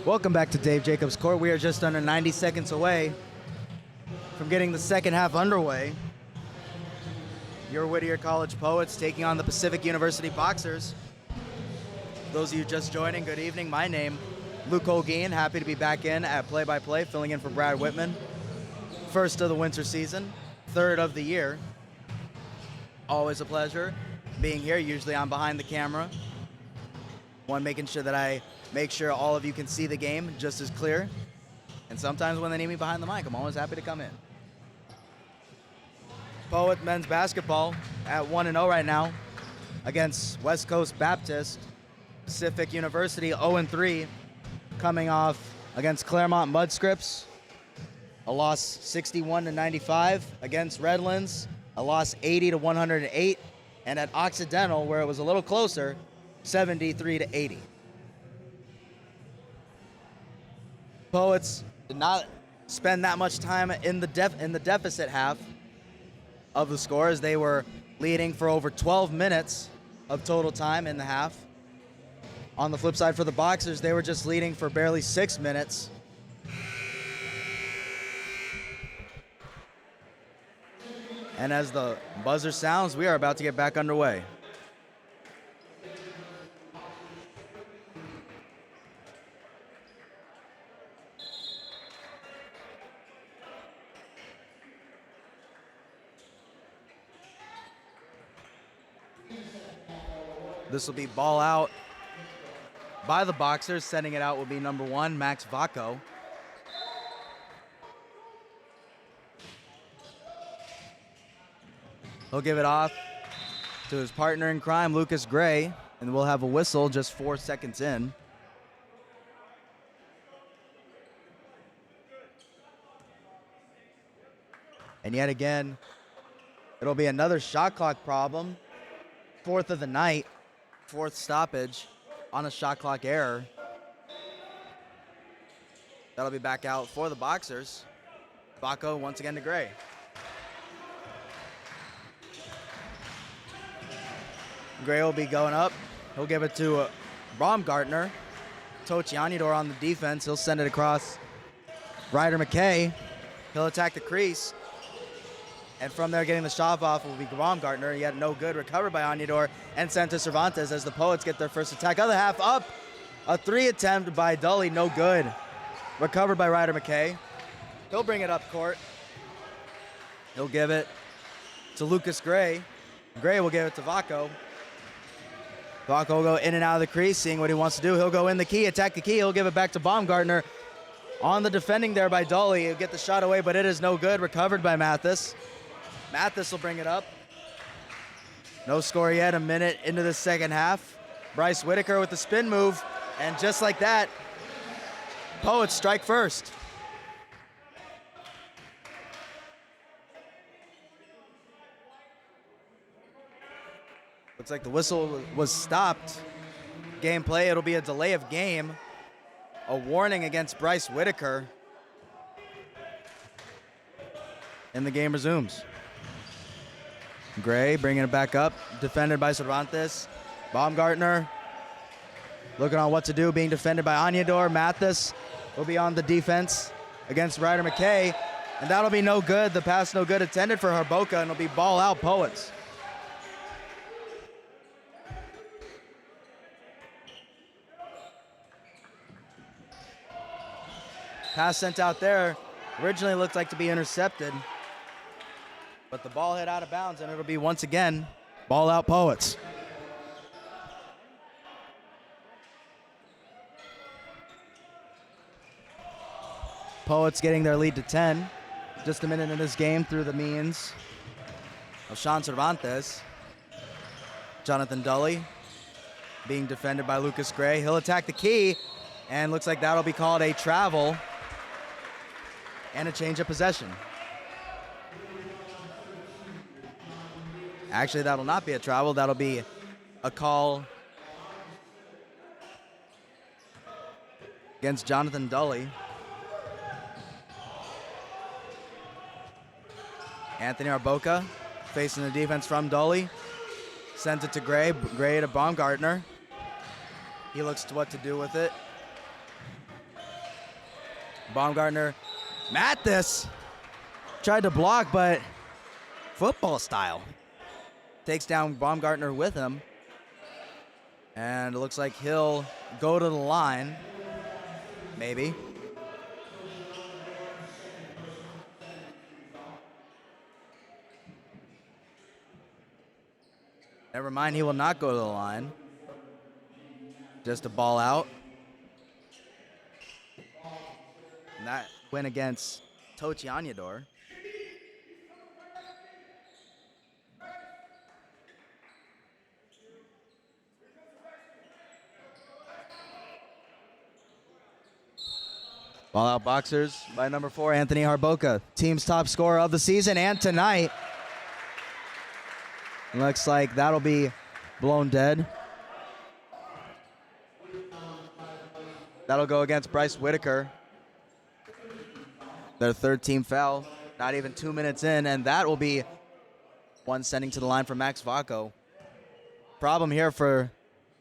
Welcome back to Dave Jacobs Court. We are just under 90 seconds away from getting the second half underway. Your Whittier College Poets taking on the Pacific University Boxers. Those of you just joining, good evening. My name, Luke Holguin. Happy to be back in at play-by-play, filling in for Brad Whitman. First of the winter season, third of the year. Always a pleasure being here. Usually I'm behind the camera. One, making sure that I make sure all of you can see the game just as clear. And sometimes when they need me behind the mic, I'm always happy to come in. Poet men's basketball at 1-0 right now against West Coast Baptist. Pacific University 0-3, coming off against Claremont Mudscripts, a loss 61-95. Against Redlands, a loss 80-108. And at Occidental, where it was a little closer, 73-80. Poets did not spend that much time in the deficit half of the score, as they were leading for over 12 minutes of total time in the half. On the flip side, for the Boxers, they were just leading for barely 6 minutes. And as the buzzer sounds, we are about to get back underway. This will be ball out by the Boxers. Sending it out will be number 1, Max Vaco. He'll give it off to his partner in crime, Lucas Gray, and we'll have a whistle just 4 seconds in. And yet again, it'll be another shot clock problem. 4th of the night, 4th stoppage on a shot clock error. That'll be back out for the Boxers. Vaco once again to Gray. Gray will be going up. He'll give it to Baumgartner. Tocianidor on the defense. He'll send it across Ryder McKay. He'll attack the crease. And from there, getting the shove off will be Baumgartner. Yet no good. Recovered by Añador and sent to Cervantes as the Poets get their first attack. Other half up. A 3 attempt by Dully. No good. Recovered by Ryder McKay. He'll bring it up court. He'll give it to Lucas Gray. Gray will give it to Vaco. Vaco will go in and out of the crease, seeing what he wants to do. He'll go in the key, attack the key. He'll give it back to Baumgartner. On the defending there by Dully. He'll get the shot away, but it is no good. Recovered by Mathis. Mathis will bring it up. No score yet, a minute into the second half. Bryce Whitaker with the spin move, and just like that, Poets strike first. Looks like the whistle was stopped. Gameplay, it'll be a delay of game. A warning against Bryce Whitaker. And the game resumes. Gray bringing it back up, defended by Cervantes. Baumgartner looking on what to do, being defended by Añador. Mathis will be on the defense against Ryder McKay, and that'll be no good. The pass no good, intended for Harboka, and it'll be ball out Poets. Pass sent out there originally looked like to be intercepted, but the ball hit out of bounds, and it'll be once again ball out Poets. Poets getting their lead to 10. Just a minute in this game through the means of Sean Cervantes. Jonathan Dully being defended by Lucas Gray. He'll attack the key, and looks like that'll be called a travel and a change of possession. Actually, that'll not be a travel. That'll be a call against Jonathan Dully. Anthony Harboka facing the defense from Dully. Sent it to Gray. Gray to Baumgartner. He looks to what to do with it. Baumgartner. Mathis tried to block, but football style. Takes down Baumgartner with him. And it looks like he'll go to the line. Maybe. Never mind, he will not go to the line. Just a ball out. And that went against Tocianidor. Ball out Boxers by number 4, Anthony Harboka. Team's top scorer of the season and tonight. Looks like that'll be blown dead. That'll go against Bryce Whitaker. Their third team foul. Not even 2 minutes in, and that will be one sending to the line for Max Vaco. Problem here for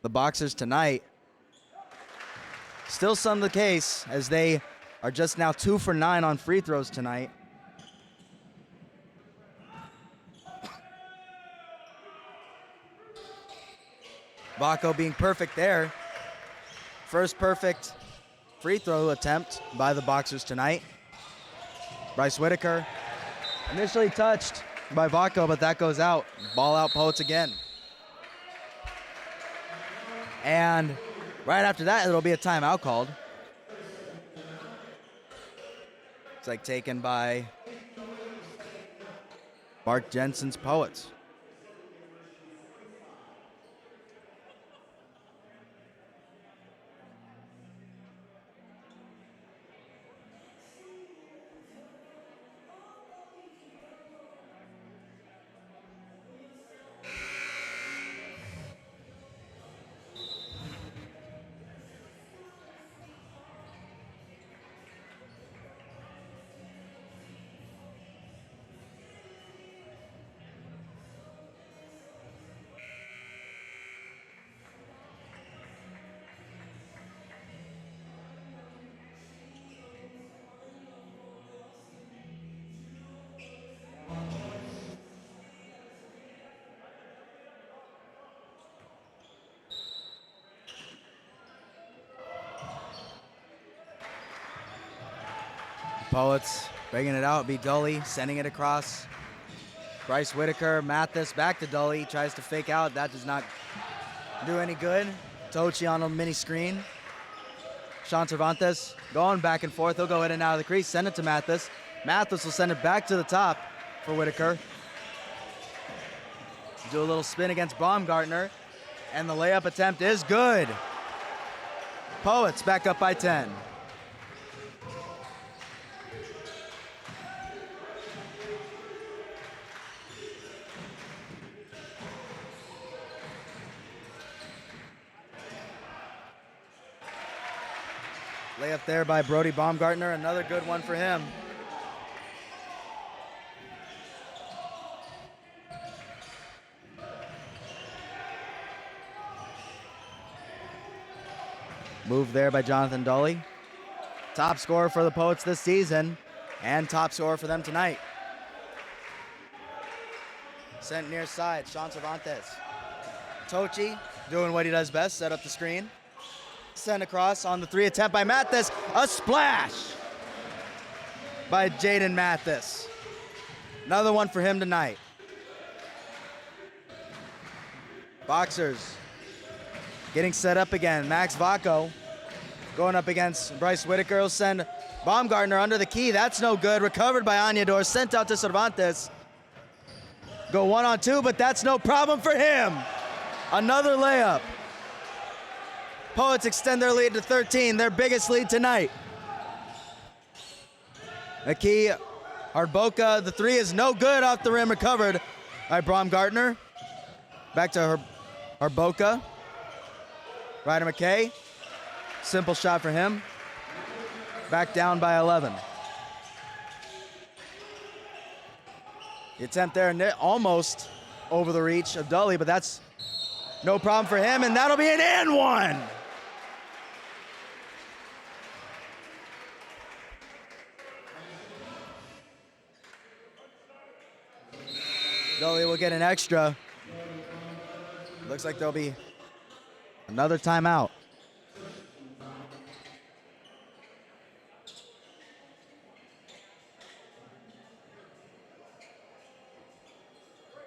the Boxers tonight. Still some the case, as they are just now 2 for 9 on free throws tonight. Vaco being perfect there. First perfect free throw attempt by the Boxers tonight. Bryce Whitaker initially touched by Vaco, but that goes out. Ball out, Poets again. And right after that, it'll be a timeout called. It's like taken by Mark Jensen's Poets. Poets bringing it out, be Dully, sending it across. Bryce Whitaker, Mathis, back to Dully, tries to fake out. That does not do any good. Tochi on a mini screen. Sean Cervantes going back and forth. He'll go in and out of the crease, send it to Mathis. Mathis will send it back to the top for Whitaker. Do a little spin against Baumgartner, and the layup attempt is good. Poets back up by 10. Layup there by Brody Baumgartner, another good one for him. Move there by Jonathan Dully. Top scorer for the Poets this season and top scorer for them tonight. Sent near side, Sean Cervantes. Tochi doing what he does best, set up the screen. Sent across on the three attempt by Mathis. A splash by Jaden Mathis. Another one for him tonight. Boxers getting set up again. Max Vaco going up against Bryce Whitaker. He'll send Baumgartner under the key. That's no good. Recovered by Añador. Sent out to Cervantes. Go 1-on-2, but that's no problem for him. Another layup. Poets extend their lead to 13, their biggest lead tonight. Aki Harboka, the three is no good off the rim, recovered by Baumgartner. Back to Harboka. Ryder McKay, simple shot for him. Back down by 11. The attempt there, almost over the reach of Dully, but that's no problem for him, and that'll be an and one. Dully will get an extra. Looks like there'll be another timeout.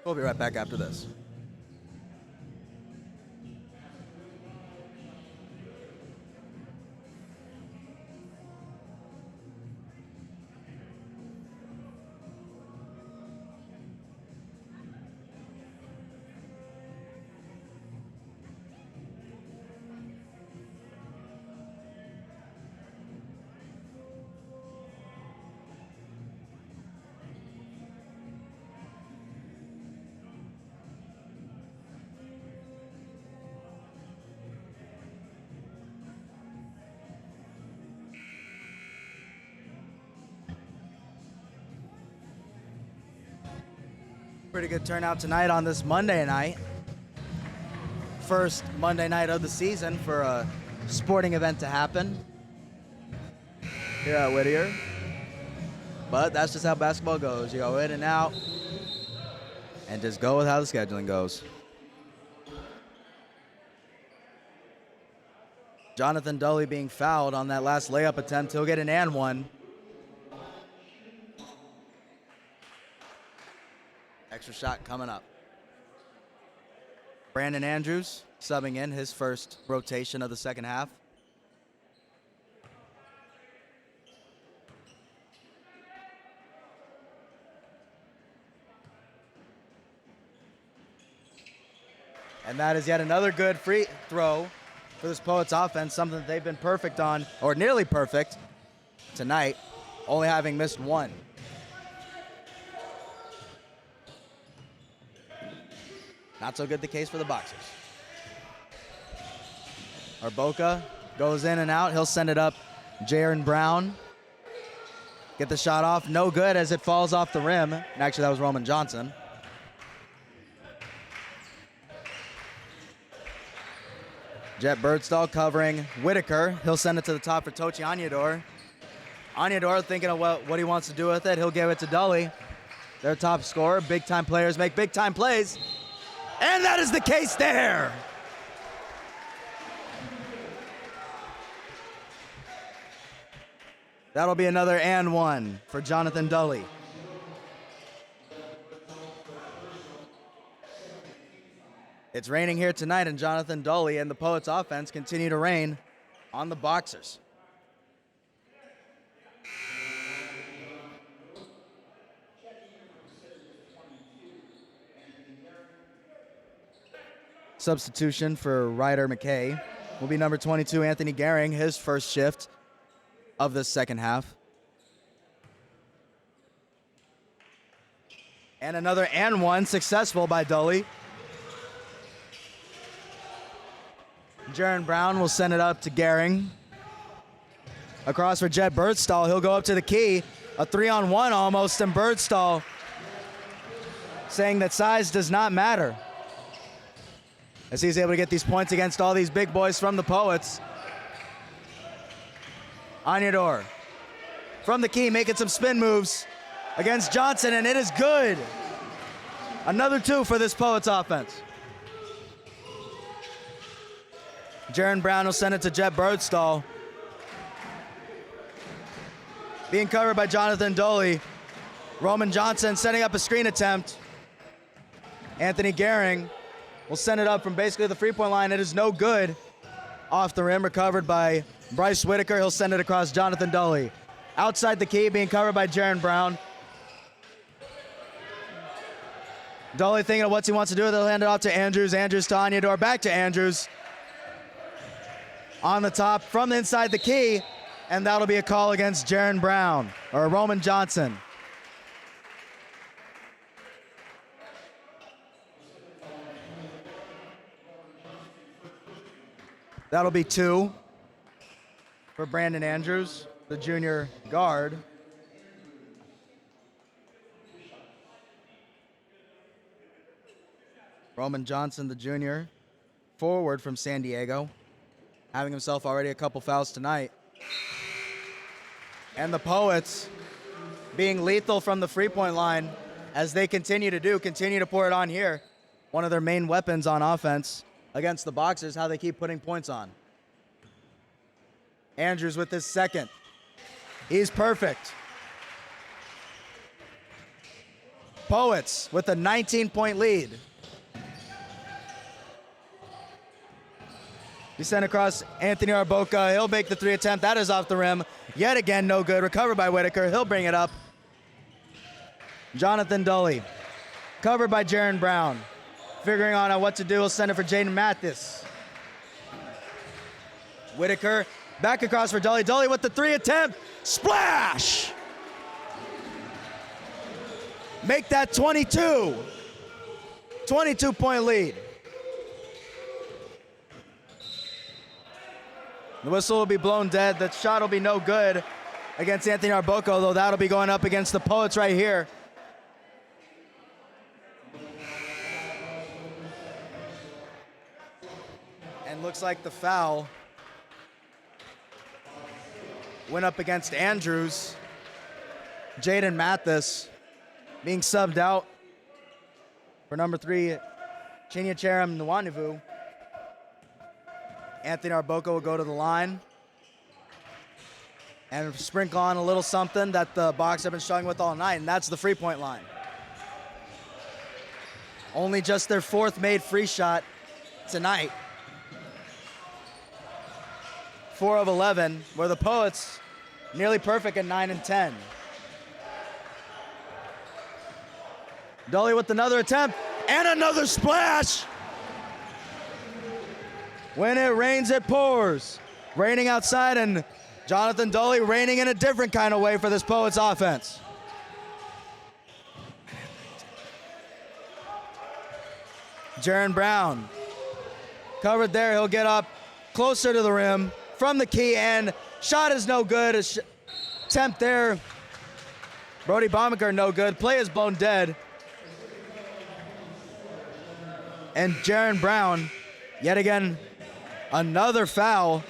We'll be right back after this. Pretty good turnout tonight on this Monday night. First Monday night of the season for a sporting event to happen here at Whittier. But that's just how basketball goes. You go in and out and just go with how the scheduling goes. Jonathan Dully being fouled on that last layup attempt. He'll get an and one. Extra shot coming up. Brandon Andrews subbing in his first rotation of the second half. And that is yet another good free throw for this Poets offense, something that they've been perfect on, or nearly perfect tonight, only having missed one. Not so good the case for the Boxers. Arboca goes in and out. He'll send it up. Jaron Brown. Get the shot off. No good as it falls off the rim. And actually, that was Roman Johnson. Jet Birdstall covering Whitaker. He'll send it to the top for Tochi Anyador. Anyador thinking of what he wants to do with it. He'll give it to Dully. Their top scorer. Big-time players make big-time plays. And that is the case there. That'll be another and one for Jonathan Dully. It's raining here tonight, and Jonathan Dully and the Poets offense continue to rain on the Boxers. Substitution for Ryder McKay will be number 22, Anthony Gehring, his first shift of the second half. And another and one successful by Dully. Jaron Brown will send it up to Gehring. Across for Jet Birdstall. He'll go up to the key. A 3-on-1 almost, and Birdstall saying that size does not matter, as he's able to get these points against all these big boys from the Poets. Anyador from the key, making some spin moves against Johnson, and it is good. Another two for this Poets offense. Jaron Brown will send it to Jet Birdstall. Being covered by Jonathan Dully. Roman Johnson setting up a screen attempt. Anthony Gehring will send it up from basically the three-point line. It is no good. Off the rim, recovered by Bryce Whitaker. He'll send it across Jonathan Dully. Outside the key, being covered by Jaron Brown. Dully thinking of what he wants to do. They'll hand it off to Andrews. Andrews to Anyador. Back to Andrews. On the top from the inside the key, and that'll be a call against Jaron Brown, or Roman Johnson. That'll be two for Brandon Andrews, the junior guard. Roman Johnson, the junior forward from San Diego, having himself already a couple fouls tonight. And the Poets being lethal from the three-point line, as they continue to pour it on here. One of their main weapons on offense against the Boxers, how they keep putting points on. Andrews with his second. He's perfect. Poets with a 19-point lead. He sent across Anthony Arboca. He'll make the three attempt. That is off the rim. Yet again, no good. Recovered by Whitaker. He'll bring it up. Jonathan Dully. Covered by Jaron Brown. Figuring out what to do. He'll send it for Jaden Mathis. Whitaker back across for Dully. Dully with the three attempt. Splash! Make that 22. 22-point lead. The whistle will be blown dead. The shot will be no good against Anthony Arboca, though that'll be going up against the Poets right here. And looks like the foul went up against Andrews. Jaden Mathis being subbed out for number 3, Chinyacharam Nwanivu. Anthony Arboca will go to the line and sprinkle on a little something that the Bucks have been struggling with all night, and that's the free-point line. Only just their 4th made free shot tonight. 4 of 11, where the Poets nearly perfect at 9 and 10. Dully with another attempt and another splash. When it rains, it pours. Raining outside, and Jonathan Dully raining in a different kind of way for this Poets offense. Jaron Brown covered there. He'll get up closer to the rim from the key, and shot is no good. Attempt there. Brody Baumgartner no good. Play is blown dead. And Jaron Brown, yet again, another foul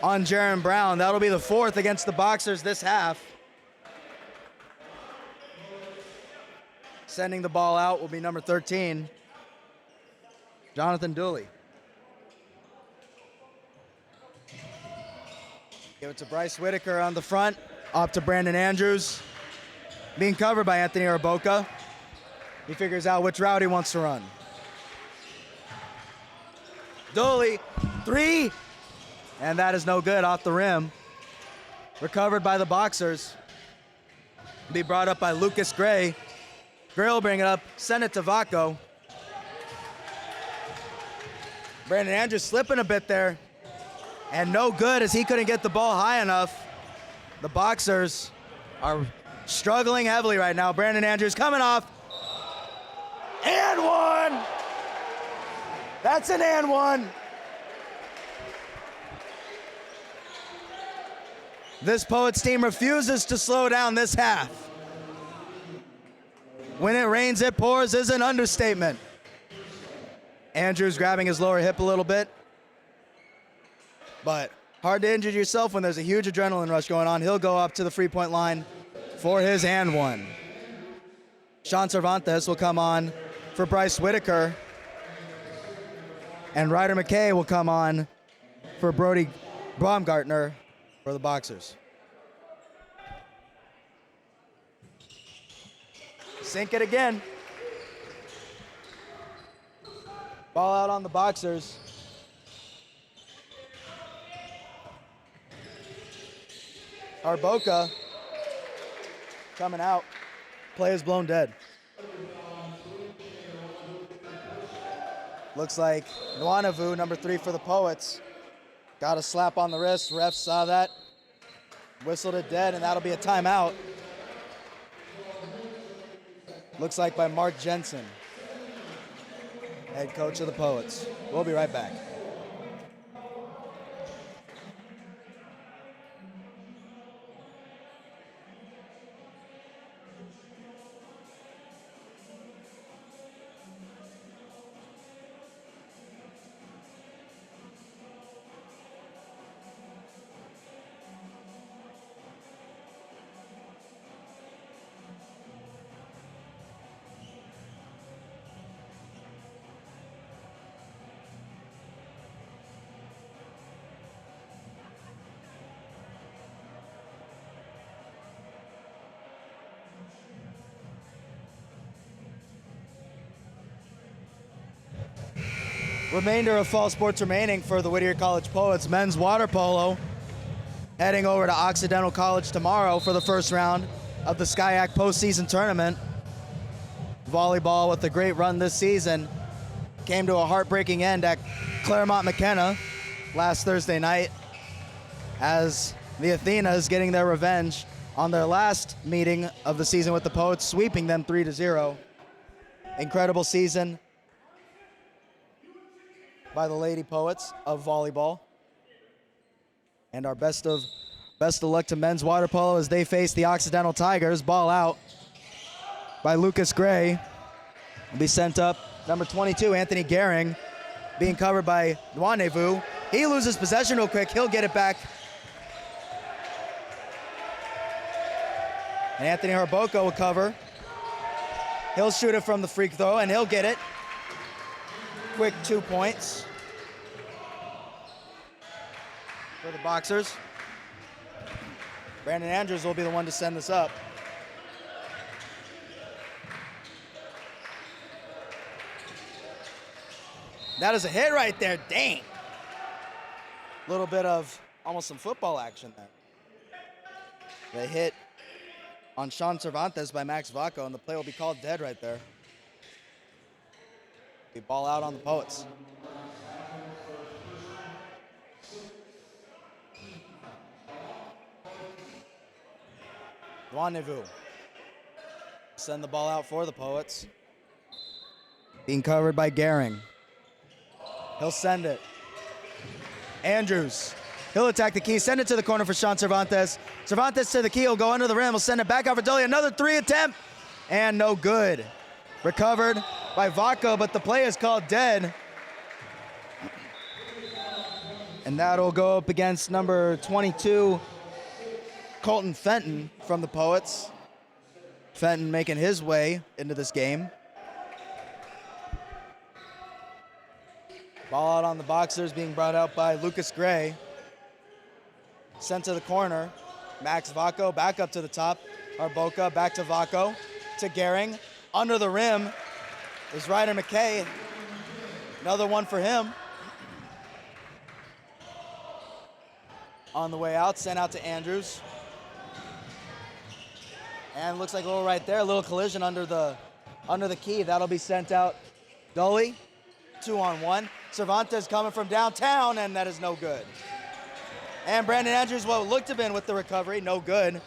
on Jaron Brown. That'll be the 4th against the Boxers this half. Sending the ball out will be number 13, Jonathan Dooley. Give it to Bryce Whitaker on the front, up to Brandon Andrews. Being covered by Anthony Arboca. He figures out which route he wants to run. Dooley, 3, and that is no good, off the rim. Recovered by the Boxers. Be brought up by Lucas Gray. Gray will bring it up, send it to Vacco. Brandon Andrews slipping a bit there, and no good as he couldn't get the ball high enough. The Boxers are struggling heavily right now. Brandon Andrews coming off, and one! That's an and one. This Poets team refuses to slow down this half. When it rains, it pours is an understatement. Andrews grabbing his lower hip a little bit. But hard to injure yourself when there's a huge adrenaline rush going on. He'll go up to the free-point line for his and one. Sean Cervantes will come on for Bryce Whitaker. And Ryder McKay will come on for Brody Baumgartner for the Boxers. Sink it again. Ball out on the Boxers. Arboca coming out. Play is blown dead. Looks like Nwanavu, number 3 for the Poets, got a slap on the wrist. Ref saw that, whistled it dead, and that'll be a timeout. Looks like by Mark Jensen, head coach of the Poets. We'll be right back. Remainder of fall sports remaining for the Whittier College Poets. Men's water polo heading over to Occidental College tomorrow for the first round of the SCIAC postseason tournament. Volleyball, with a great run this season, came to a heartbreaking end at Claremont McKenna last Thursday night as the Athenas getting their revenge on their last meeting of the season with the Poets, sweeping them 3-0. Incredible season by the Lady Poets of volleyball. And our best of luck to men's water polo as they face the Occidental Tigers. Ball out by Lucas Gray. Will be sent up. Number 22, Anthony Gehring, being covered by Nwanavu. He loses possession real quick. He'll get it back. And Anthony Arboca will cover. He'll shoot it from the free throw, and he'll get it. Quick 2 points. for the Boxers. Brandon Andrews will be the one to send this up. That is a hit right there, dang. A little bit of almost some football action there. They hit on Sean Cervantes by Max Vaco, and the play will be called dead right there. The ball out on the Poets. Rendezvous. Send the ball out for the Poets. Being covered by Gehring. He'll send it. Andrews. He'll attack the key. Send it to the corner for Sean Cervantes. Cervantes to the key. He'll go under the rim. He'll send it back out for Dolly. Another 3 attempt. And no good. Recovered by Vaco, but the play is called dead. And that'll go up against number 22, Colton Fenton from the Poets. Fenton making his way into this game. Ball out on the Boxers, being brought out by Lucas Gray. Sent to the corner. Max Vaco back up to the top. Arboca back to Vaco. To Gehring. Under the rim is Ryder McKay. Another one for him. On the way out, sent out to Andrews. And looks like a little right there, a little collision under the key. That'll be sent out. Dolly, 2-on-1. Cervantes coming from downtown, and that is no good. And Brandon Andrews, what looked to have been with the recovery, no good.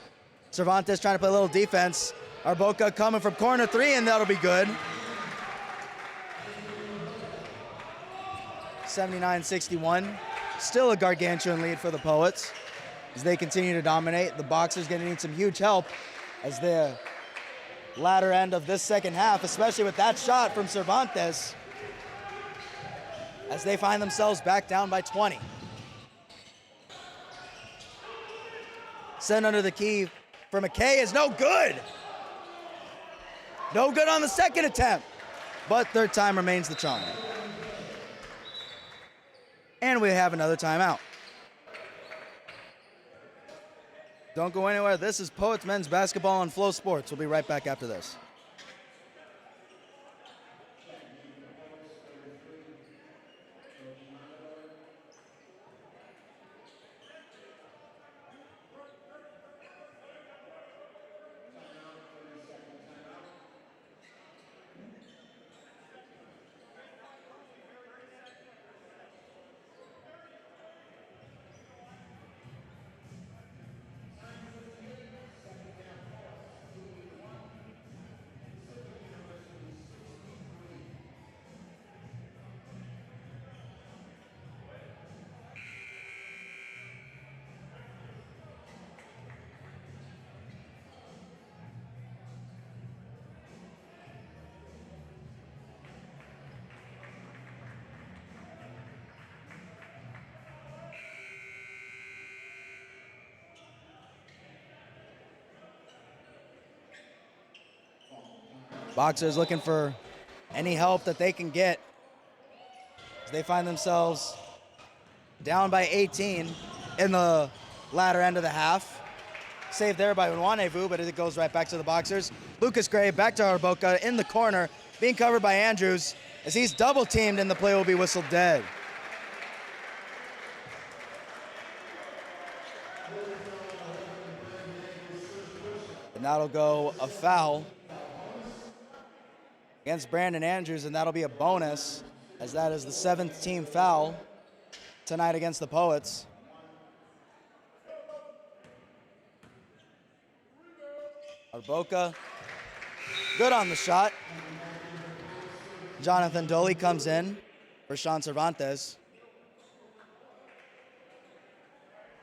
Cervantes trying to play a little defense. Arboca coming from corner 3, and that'll be good. 79-61. Still a gargantuan lead for the Poets as they continue to dominate. The Boxers going to need some huge help as the latter end of this second half, especially with that shot from Cervantes, as they find themselves back down by 20. Send under the key for McKay is no good. No good on the second attempt, but third time remains the charm. And we have another timeout. Don't go anywhere. This is Poets Men's Basketball on Flow Sports. We'll be right back after this. Boxers looking for any help that they can get as they find themselves down by 18 in the latter end of the half. Saved there by Rendezvous, but it goes right back to the Boxers. Lucas Gray back to Arboca in the corner, being covered by Andrews as he's double teamed and the play will be whistled dead. And that'll go a foul against Brandon Andrews, and that'll be a bonus, as that is the 7th team foul tonight against the Poets. Arboca, good on the shot. Jonathan Doley comes in for Sean Cervantes.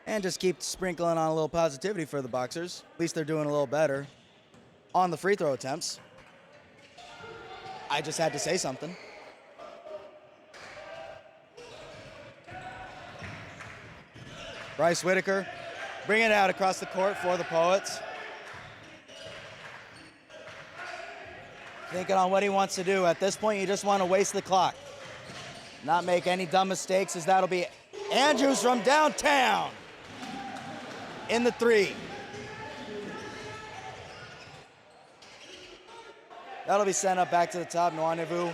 And just keep sprinkling on a little positivity for the Boxers. At least they're doing a little better on the free throw attempts. I just had to say something. Bryce Whitaker bringing it out across the court for the Poets. Thinking on what he wants to do. At this point, you just want to waste the clock. Not make any dumb mistakes, as that'll be Andrews from downtown in the three. That'll be sent up back to the top. Nwanevu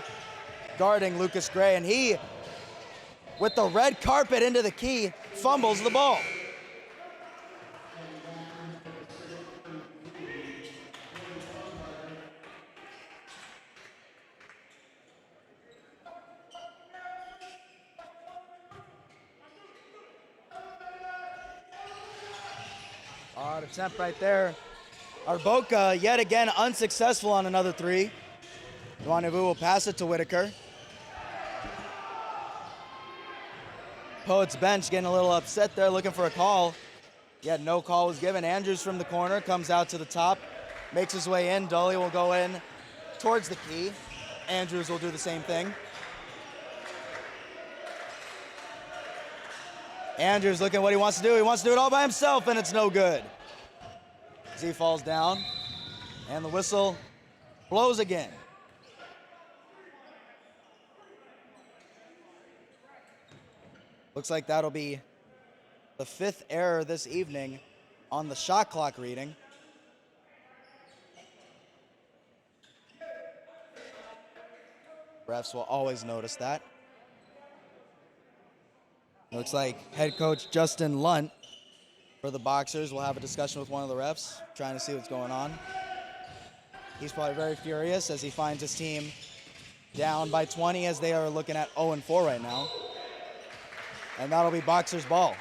guarding Lucas Gray, and he, with the red carpet into the key, fumbles the ball. Odd attempt right there. Arboca yet again unsuccessful on another three. Nwanevu will pass it to Whitaker. Poets bench getting a little upset there, looking for a call. Yet no call was given. Andrews from the corner comes out to the top, makes his way in. Dully will go in towards the key. Andrews will do the same thing. Andrews looking what he wants to do. He wants to do it all by himself, and it's no good. As he falls down, and the whistle blows again. Looks like that'll be the 5th error this evening on the shot clock reading. Refs will always notice that. Looks like head coach Justin Lunt for the Boxers will have a discussion with one of the refs, trying to see what's going on. He's probably very furious as he finds his team down by 20 as they are looking at 0-4 right now. And that'll be Boxers ball.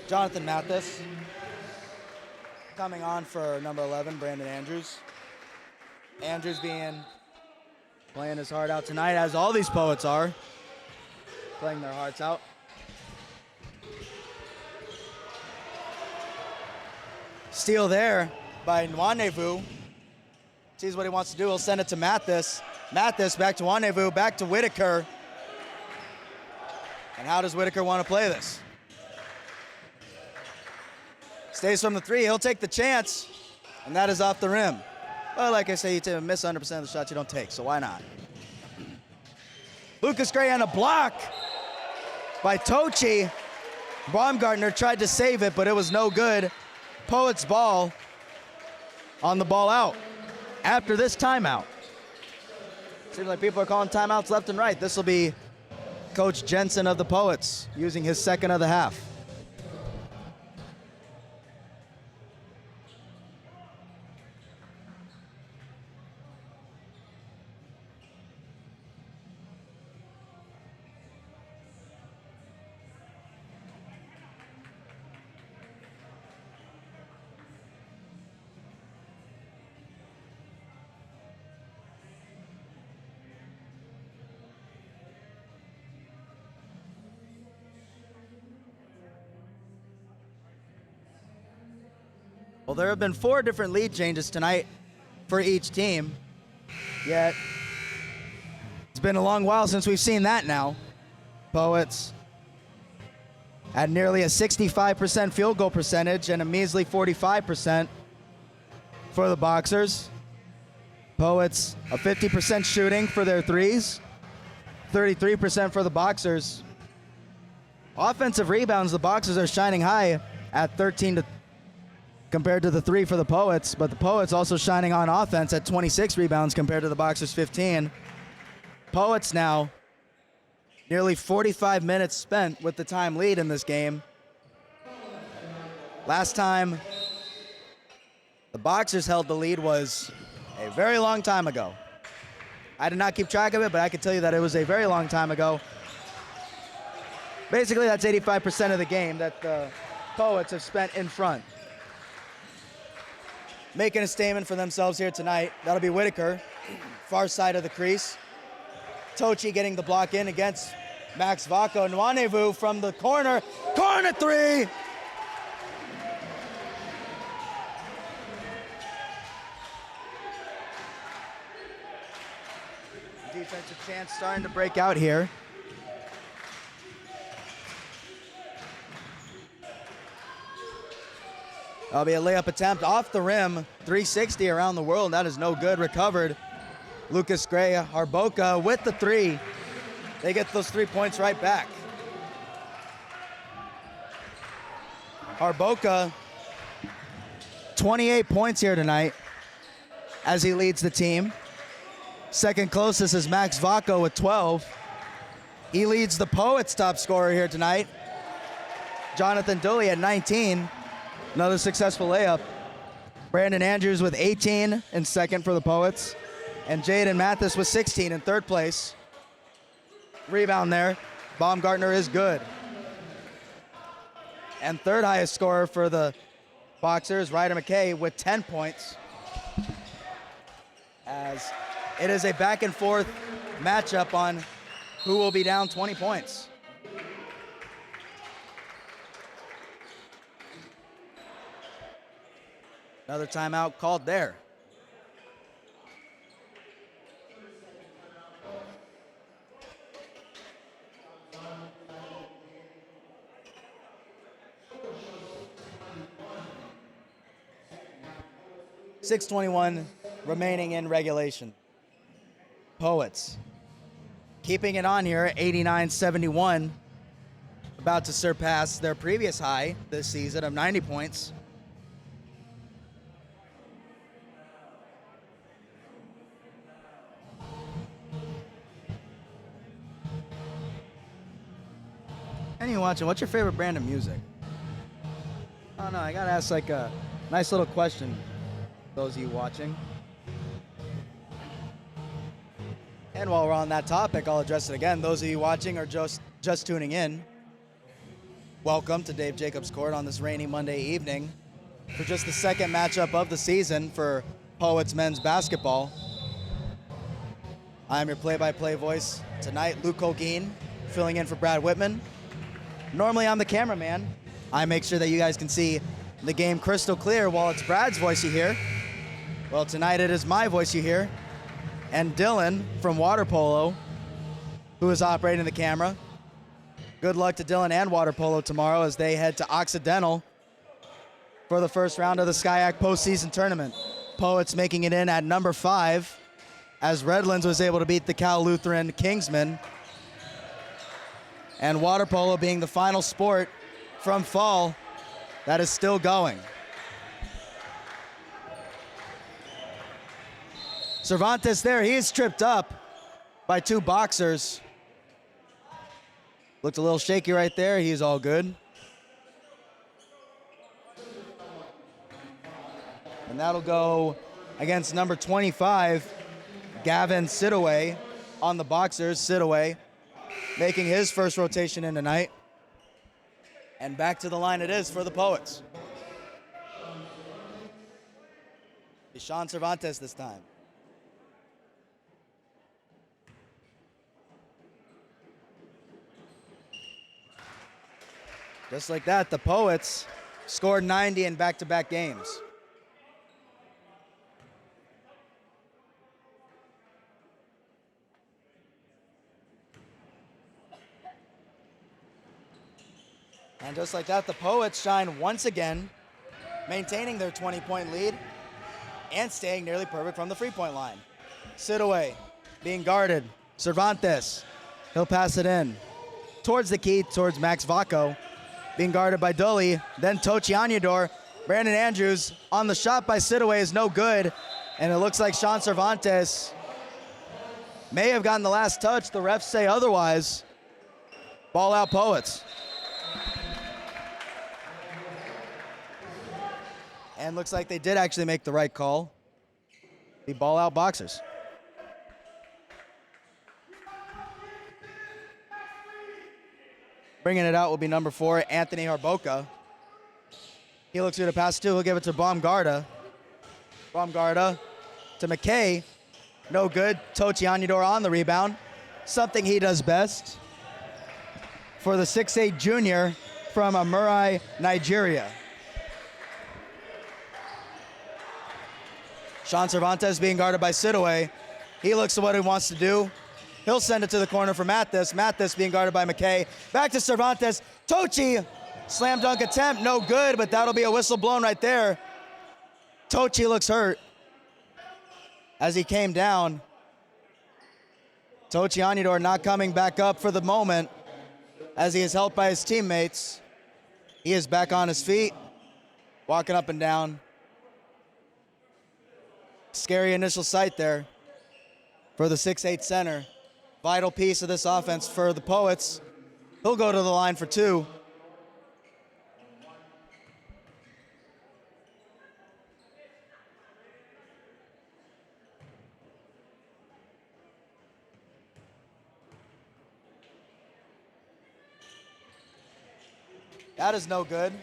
Jonathan Mathis coming on for number 11, Brandon Andrews. Andrews playing his heart out tonight, as all these Poets are, playing their hearts out. Steal there by Nwanevu. Sees what he wants to do. He'll send it to Mathis. Mathis back to Nwanevu, back to Whitaker. And how does Whitaker want to play this? Stays from the three. He'll take the chance, and that is off the rim. Well, like I say, you miss 100% of the shots you don't take, so why not? Lucas Gray on a block by Tochi. Baumgartner tried to save it, but it was no good. Poets ball on the ball out after this timeout. Seems like people are calling timeouts left and right. This will be Coach Jensen of the Poets using his second of the half. Well, there have been 4 different lead changes tonight for each team, yet it's been a long while since we've seen that now. Poets at nearly a 65% field goal percentage and a measly 45% for the Boxers. Poets a 50% shooting for their threes, 33% for the Boxers. Offensive rebounds, the Boxers are shining high at 13 compared to the 3 for the Poets, but the Poets also shining on offense at 26 rebounds compared to the Boxers' 15. Poets now nearly 45 minutes spent with the time lead in this game. Last time the Boxers held the lead was a very long time ago. I did not keep track of it, but I can tell you that it was a very long time ago. Basically, that's 85% of the game that the Poets have spent in front. Making a statement for themselves here tonight. That'll be Whitaker, far side of the crease. Tochi getting the block in against Max Vaco. Nwanevu from the corner. Corner three! Defensive chance starting to break out here. That'll be a layup attempt off the rim. 360 around the world. That is no good. Recovered. Lucas Gray, Harboka with the three. They get those 3 points right back. Harboka, 28 points here tonight as he leads the team. Second closest is Max Vaco with 12. He leads the Poets top scorer here tonight. Jonathan Dooley at 19. Another successful layup. Brandon Andrews with 18 in second for the Poets. And Jaden Mathis with 16 in third place. Rebound there. Baumgartner is good. And third highest scorer for the Boxers, Ryder McKay with 10 points. As it is a back and forth matchup on who will be down 20 points. Another timeout called there. .621 remaining in regulation. Poets keeping it on here, 89-71. About to surpass their previous high this season of 90 points. And you watching, what's your favorite brand of music? Oh no, I gotta ask like a nice little question, those of you watching. And while we're on that topic, I'll address it again. Those of you watching or just tuning in, welcome to Dave Jacobs Court on this rainy Monday evening for just the second matchup of the season for Poets men's basketball. I'm your play-by-play voice tonight, Luke Holguin, filling in for Brad Whitman. Normally I'm the cameraman. I make sure that you guys can see the game crystal clear while it's Brad's voice you hear. Well, tonight it is my voice you hear. And Dylan from Water Polo, who is operating the camera. Good luck to Dylan and Water Polo tomorrow as they head to Occidental for the first round of the SCIAC postseason tournament. Poets making it in at number 5 as Redlands was able to beat the Cal Lutheran Kingsmen. And Water Polo being the final sport from fall that is still going. Cervantes there, he is tripped up by 2 Boxers. Looked a little shaky right there, he's all good. And that'll go against number 25, Gavin Sidaway on the Boxers. Sidaway making his first rotation in tonight. And back to the line it is for the Poets. Deshaun Cervantes this time. Just like that, the Poets scored 90 in back-to-back games. And just like that, the Poets shine once again, maintaining their 20-point lead and staying nearly perfect from the free-point line. Sidaway being guarded. Cervantes, he'll pass it in towards the key, towards Max Vaco. Being guarded by Dully, then Tochi Anyador. Brandon Andrews on the shot by Sidaway is no good, and it looks like Sean Cervantes may have gotten the last touch. The refs say otherwise. Ball out Poets. And looks like they did actually make the right call. The ball out Boxers. Bringing it out will be number 4, Anthony Harboka. He looks good to pass to. He'll give it to Baumgarta. Baumgarta to McKay. No good. Tochi Anyador on the rebound. Something he does best for the 6'8 junior from Amurai, Nigeria. Sean Cervantes being guarded by Sidaway. He looks at what he wants to do. He'll send it to the corner for Mathis. Mathis being guarded by McKay. Back to Cervantes. Tochi Slam dunk attempt, no good, but that'll be a whistle blown right there. Tochi looks hurt as he came down. Tochi Anyador not coming back up for the moment as he is helped by his teammates. He is back on his feet, walking up and down. Scary initial sight there for the 6'8" center. Vital piece of this offense for the Poets. He'll go to the line for two. That is no good.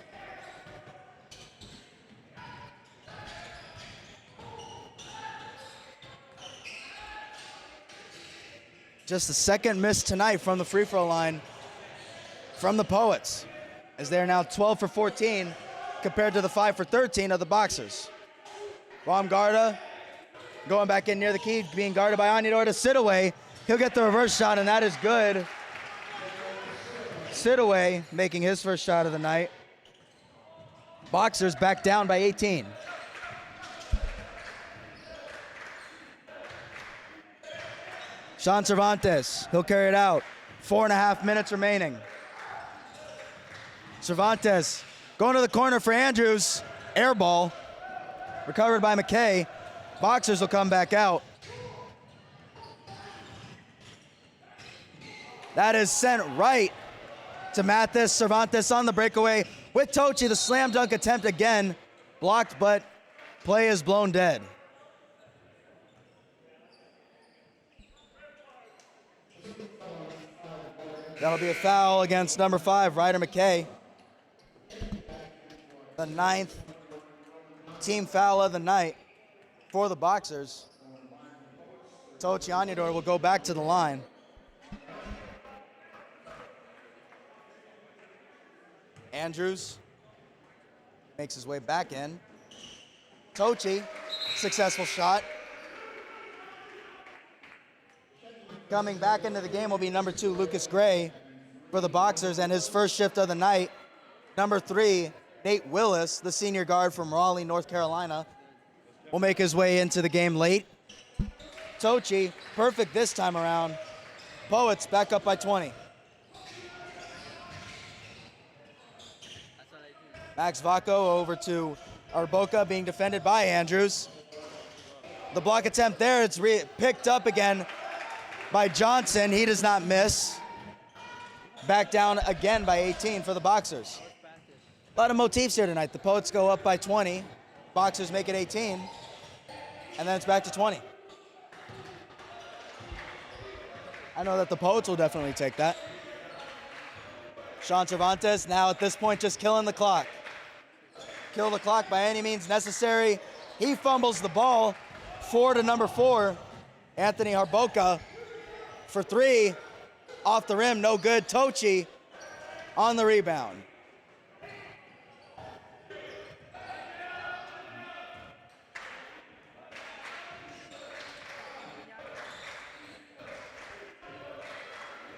Just the second miss tonight from the free throw line from the Poets, as they are now 12 for 14 compared to the 5 for 13 of the Boxers. Baumgartner going back in near the key, being guarded by Anyador to Sidaway. He'll get the reverse shot, and that is good. Sidaway making his first shot of the night. Boxers back down by 18. Sean Cervantes, he'll carry it out. 4.5 minutes remaining. Cervantes going to the corner for Andrews. Air ball. Recovered by McKay. Boxers will come back out. That is sent right to Mathis. Cervantes on the breakaway with Tochi. The slam dunk attempt again. Blocked, but play is blown dead. That'll be a foul against number 5, Ryder McKay. The 9th team foul of the night for the Boxers. Tochi Anyador will go back to the line. Andrews makes his way back in. Tochi, successful shot. Coming back into the game will be number 2, Lucas Gray, for the Boxers, and his first shift of the night. Number 3, Nate Willis, the senior guard from Raleigh, North Carolina, will make his way into the game late. Tochi, perfect this time around. Poets back up by 20. Max Vaco over to Arboca, being defended by Andrews. The block attempt there, it's picked up again by Johnson. He does not miss. Back down again by 18 for the Boxers. A lot of motifs here tonight. The Poets go up by 20. Boxers make it 18. And then it's back to 20. I know that the Poets will definitely take that. Sean Cervantes now at this point just killing the clock. Kill the clock by any means necessary. He fumbles the ball. 4 to number 4, Anthony Arboca. For 3, off the rim, no good. Tochi on the rebound.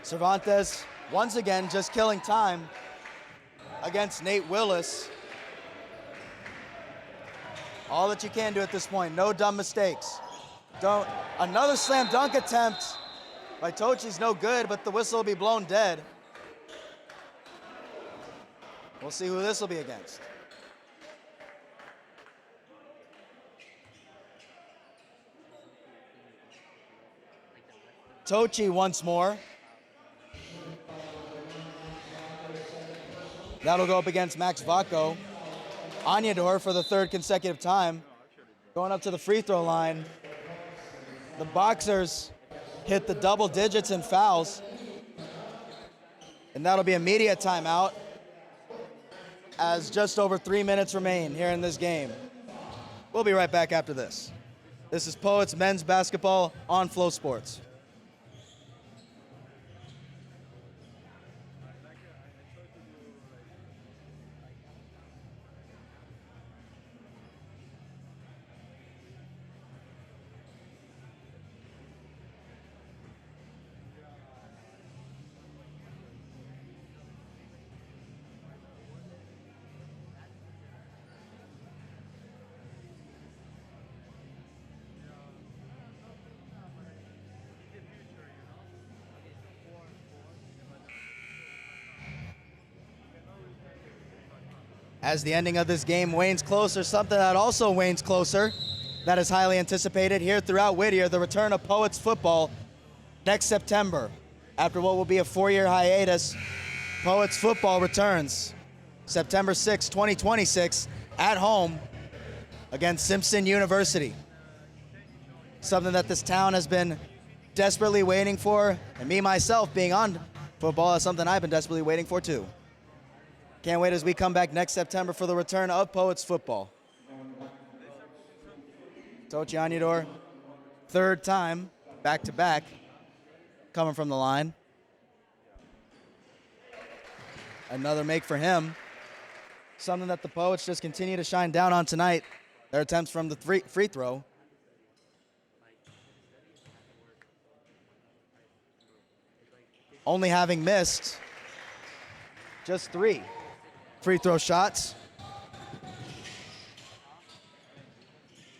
Cervantes, once again, just killing time against Nate Willis. All that you can do at this point, no dumb mistakes. Another slam dunk attempt by Tochi's no good, but the whistle will be blown dead. We'll see who this will be against. Tochi once more. That'll go up against Max Vaco. Anyador for the 3rd consecutive time. Going up to the free throw line. The Boxers hit the double digits in fouls. And that'll be immediate timeout as just over 3 minutes remain here in this game. We'll be right back after this. This is Poets Men's Basketball on Flow Sports. as the ending of this game wanes closer, something that also wanes closer, that is highly anticipated here throughout Whittier, the return of Poets football next September. After what will be a 4-year hiatus, Poets football returns September 6, 2026, at home against Simpson University. Something that this town has been desperately waiting for, and me, myself, being on football is something I've been desperately waiting for too. Can't wait as we come back next September for the return of Poets football. Tochi Anyador, third time, back-to-back, coming from the line. Another make for him. Something that the Poets just continue to shine down on tonight. Their attempts from the free throw. Only having missed just 3 free throw shots.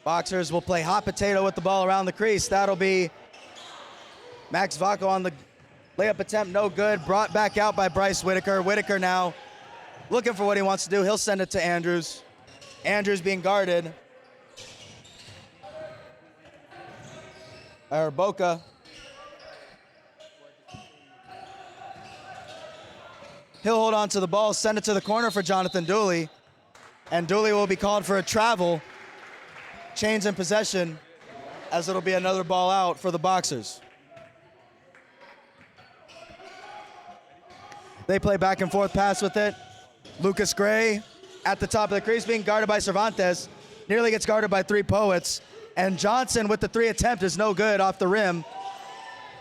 Boxers will play hot potato with the ball around the crease. That'll be Max Vaco on the layup attempt, no good. Brought back out by Bryce Whitaker. Whitaker now looking for what he wants to do. He'll send it to Andrews. Andrews being guarded. Boca. He'll hold on to the ball, send it to the corner for Jonathan Dooley. And Dooley will be called for a travel. Chains in possession, as it'll be another ball out for the Boxers. They play back and forth pass with it. Lucas Gray at the top of the crease being guarded by Cervantes. Nearly gets guarded by 3 Poets. And Johnson with the 3 attempt is no good off the rim.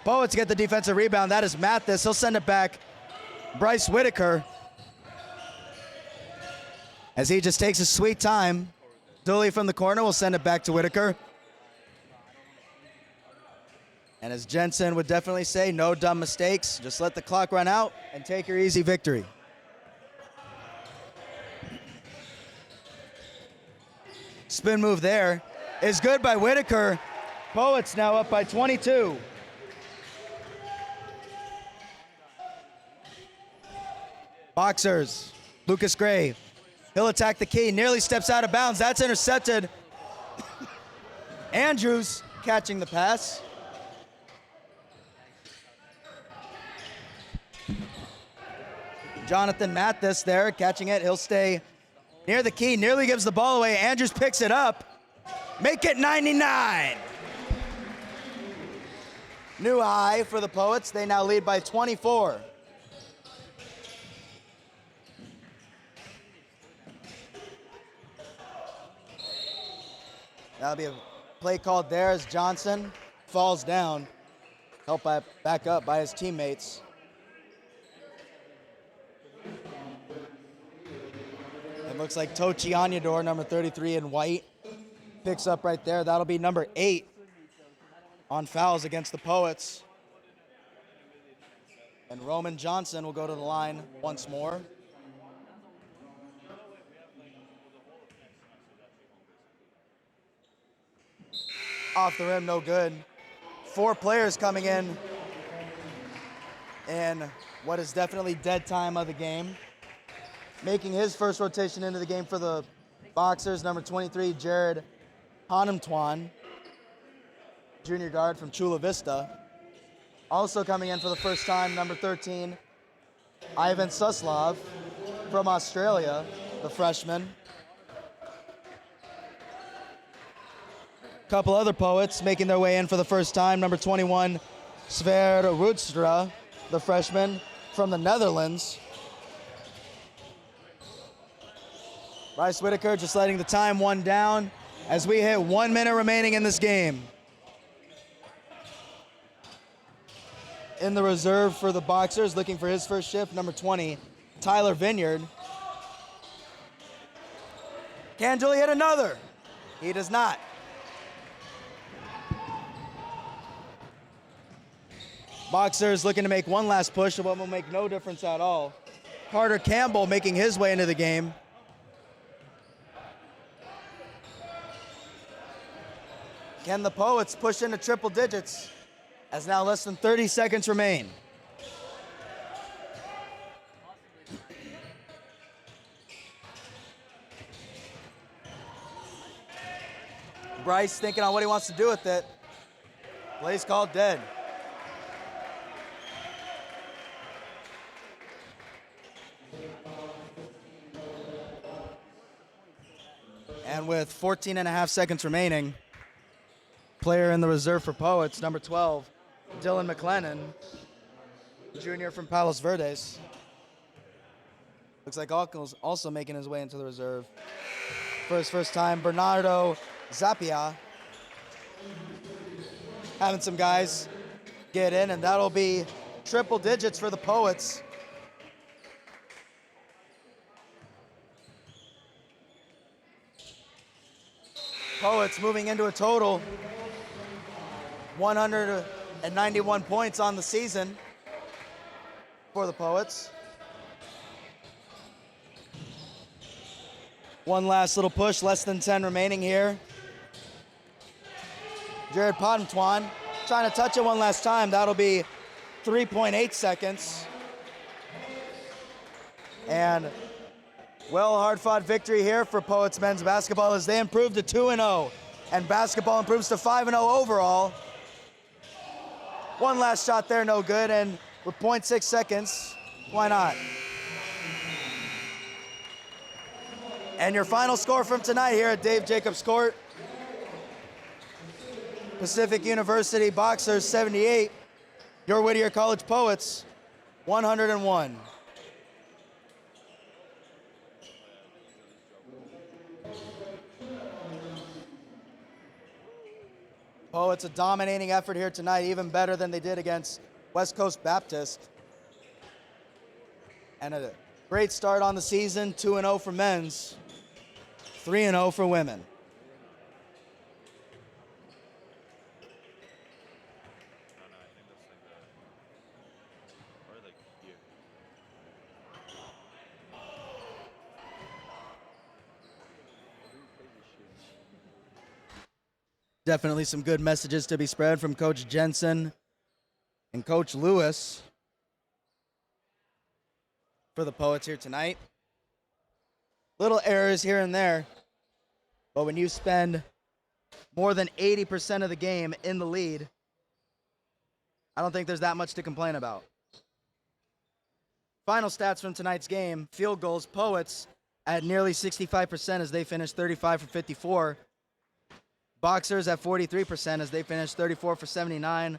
Poets get the defensive rebound. That is Mathis. He'll send it back. Bryce Whitaker, as he just takes his sweet time. Dooley from the corner will send it back to Whitaker. And as Jensen would definitely say, no dumb mistakes. Just let the clock run out and take your easy victory. Spin move there is good by Whitaker. Poets now up by 22. Boxers, Lucas Gray. He'll attack the key, nearly steps out of bounds. That's intercepted. Andrews catching the pass. Jonathan Mathis there catching it. He'll stay near the key, nearly gives the ball away. Andrews picks it up. Make it 99. New high for the Poets. They now lead by 24. That'll be a play called there as Johnson falls down, helped back up by his teammates. It looks like Tochi Anyador, number 33 in white, picks up right there. That'll be number 8 on fouls against the Poets. And Roman Johnson will go to the line once more. Off the rim, no good. 4 players coming in what is definitely dead time of the game. Making his first rotation into the game for the Boxers, number 23, Jared Hanamtwan, junior guard from Chula Vista. Also coming in for the first time, number 13, Ivan Suslov from Australia, the freshman. Couple other Poets making their way in for the first time. Number 21, Sver Rudstra, the freshman from the Netherlands. Bryce Whitaker just letting the time 1 down as we hit 1 minute remaining in this game. In the reserve for the Boxers, looking for his first shift, number 20, Tyler Vineyard. Can Dooley hit another? He does not. Boxers looking to make one last push, but will make no difference at all. Carter Campbell making his way into the game. Can the Poets push into triple digits as now less than 30 seconds remain? Bryce thinking on what he wants to do with it. Play's called dead. And with 14 and a half seconds remaining, player in the reserve for Poets, number 12, Dylan McLennan, junior from Palos Verdes. Looks like Alco's also making his way into the reserve. For his first time, Bernardo Zapia. Having some guys get in, and that'll be triple digits for the Poets. Poets moving into a total 191 points on the season for the Poets. One last little push, less than 10 remaining here. Jared Potemtuan trying to touch it one last time. That'll be 3.8 seconds. And well, hard-fought victory here for Poets men's basketball as they improve to 2-0, and basketball improves to 5-0 overall. One last shot there, no good, and with 0.6 seconds, why not? And your final score from tonight here at Dave Jacobs Court: Pacific University Boxers 78, your Whittier College Poets 101. Poets a dominating effort here tonight, even better than they did against West Coast Baptist. And a great start on the season, 2-0 for men's, 3-0 for women. Definitely some good messages to be spread from Coach Jensen and Coach Lewis for the Poets here tonight. Little errors here and there, but when you spend more than 80% of the game in the lead, I don't think there's that much to complain about. Final stats from tonight's game: field goals, Poets at nearly 65% as they finished 35 for 54. Boxers at 43% as they finished 34 for 79.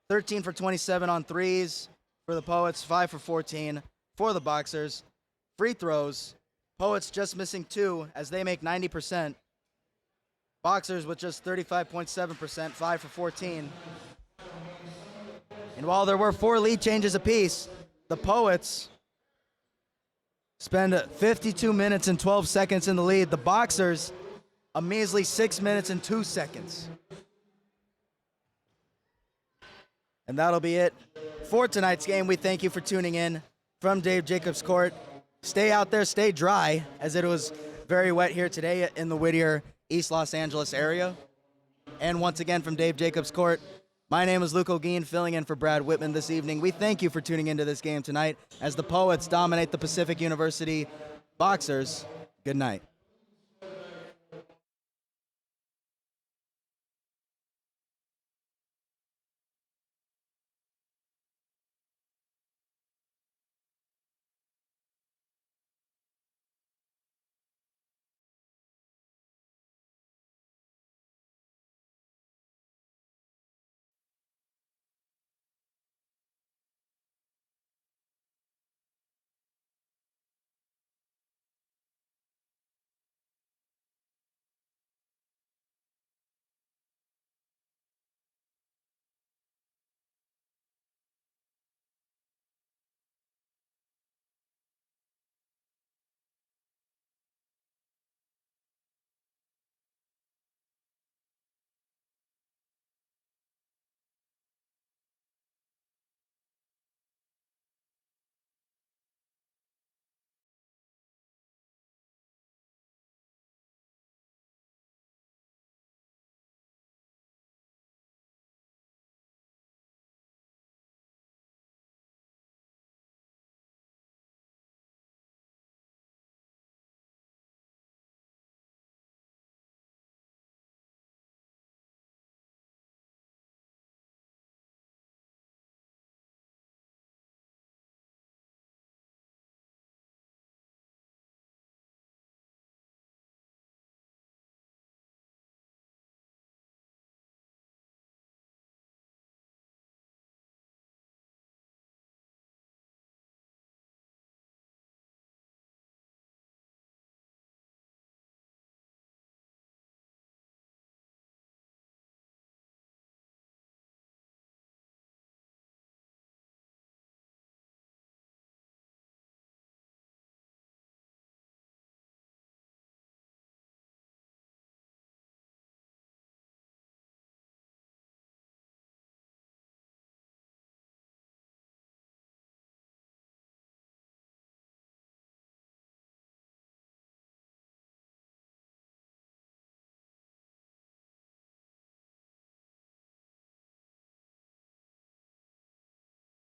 13 for 27 on threes for the Poets, 5 for 14 for the Boxers. Free throws, Poets just missing 2 as they make 90%. Boxers with just 35.7%, 5 for 14. And while there were 4 lead changes apiece, the Poets spend 52 minutes and 12 seconds in the lead. The Boxers a measly 6 minutes and 2 seconds. And that'll be it for tonight's game. We thank you for tuning in from Dave Jacobs Court. Stay out there, stay dry, as it was very wet here today in the Whittier, East Los Angeles area. And once again from Dave Jacobs Court, my name is Luke O'Gean, filling in for Brad Whitman this evening. We thank you for tuning into this game tonight as the Poets dominate the Pacific University Boxers. Good night.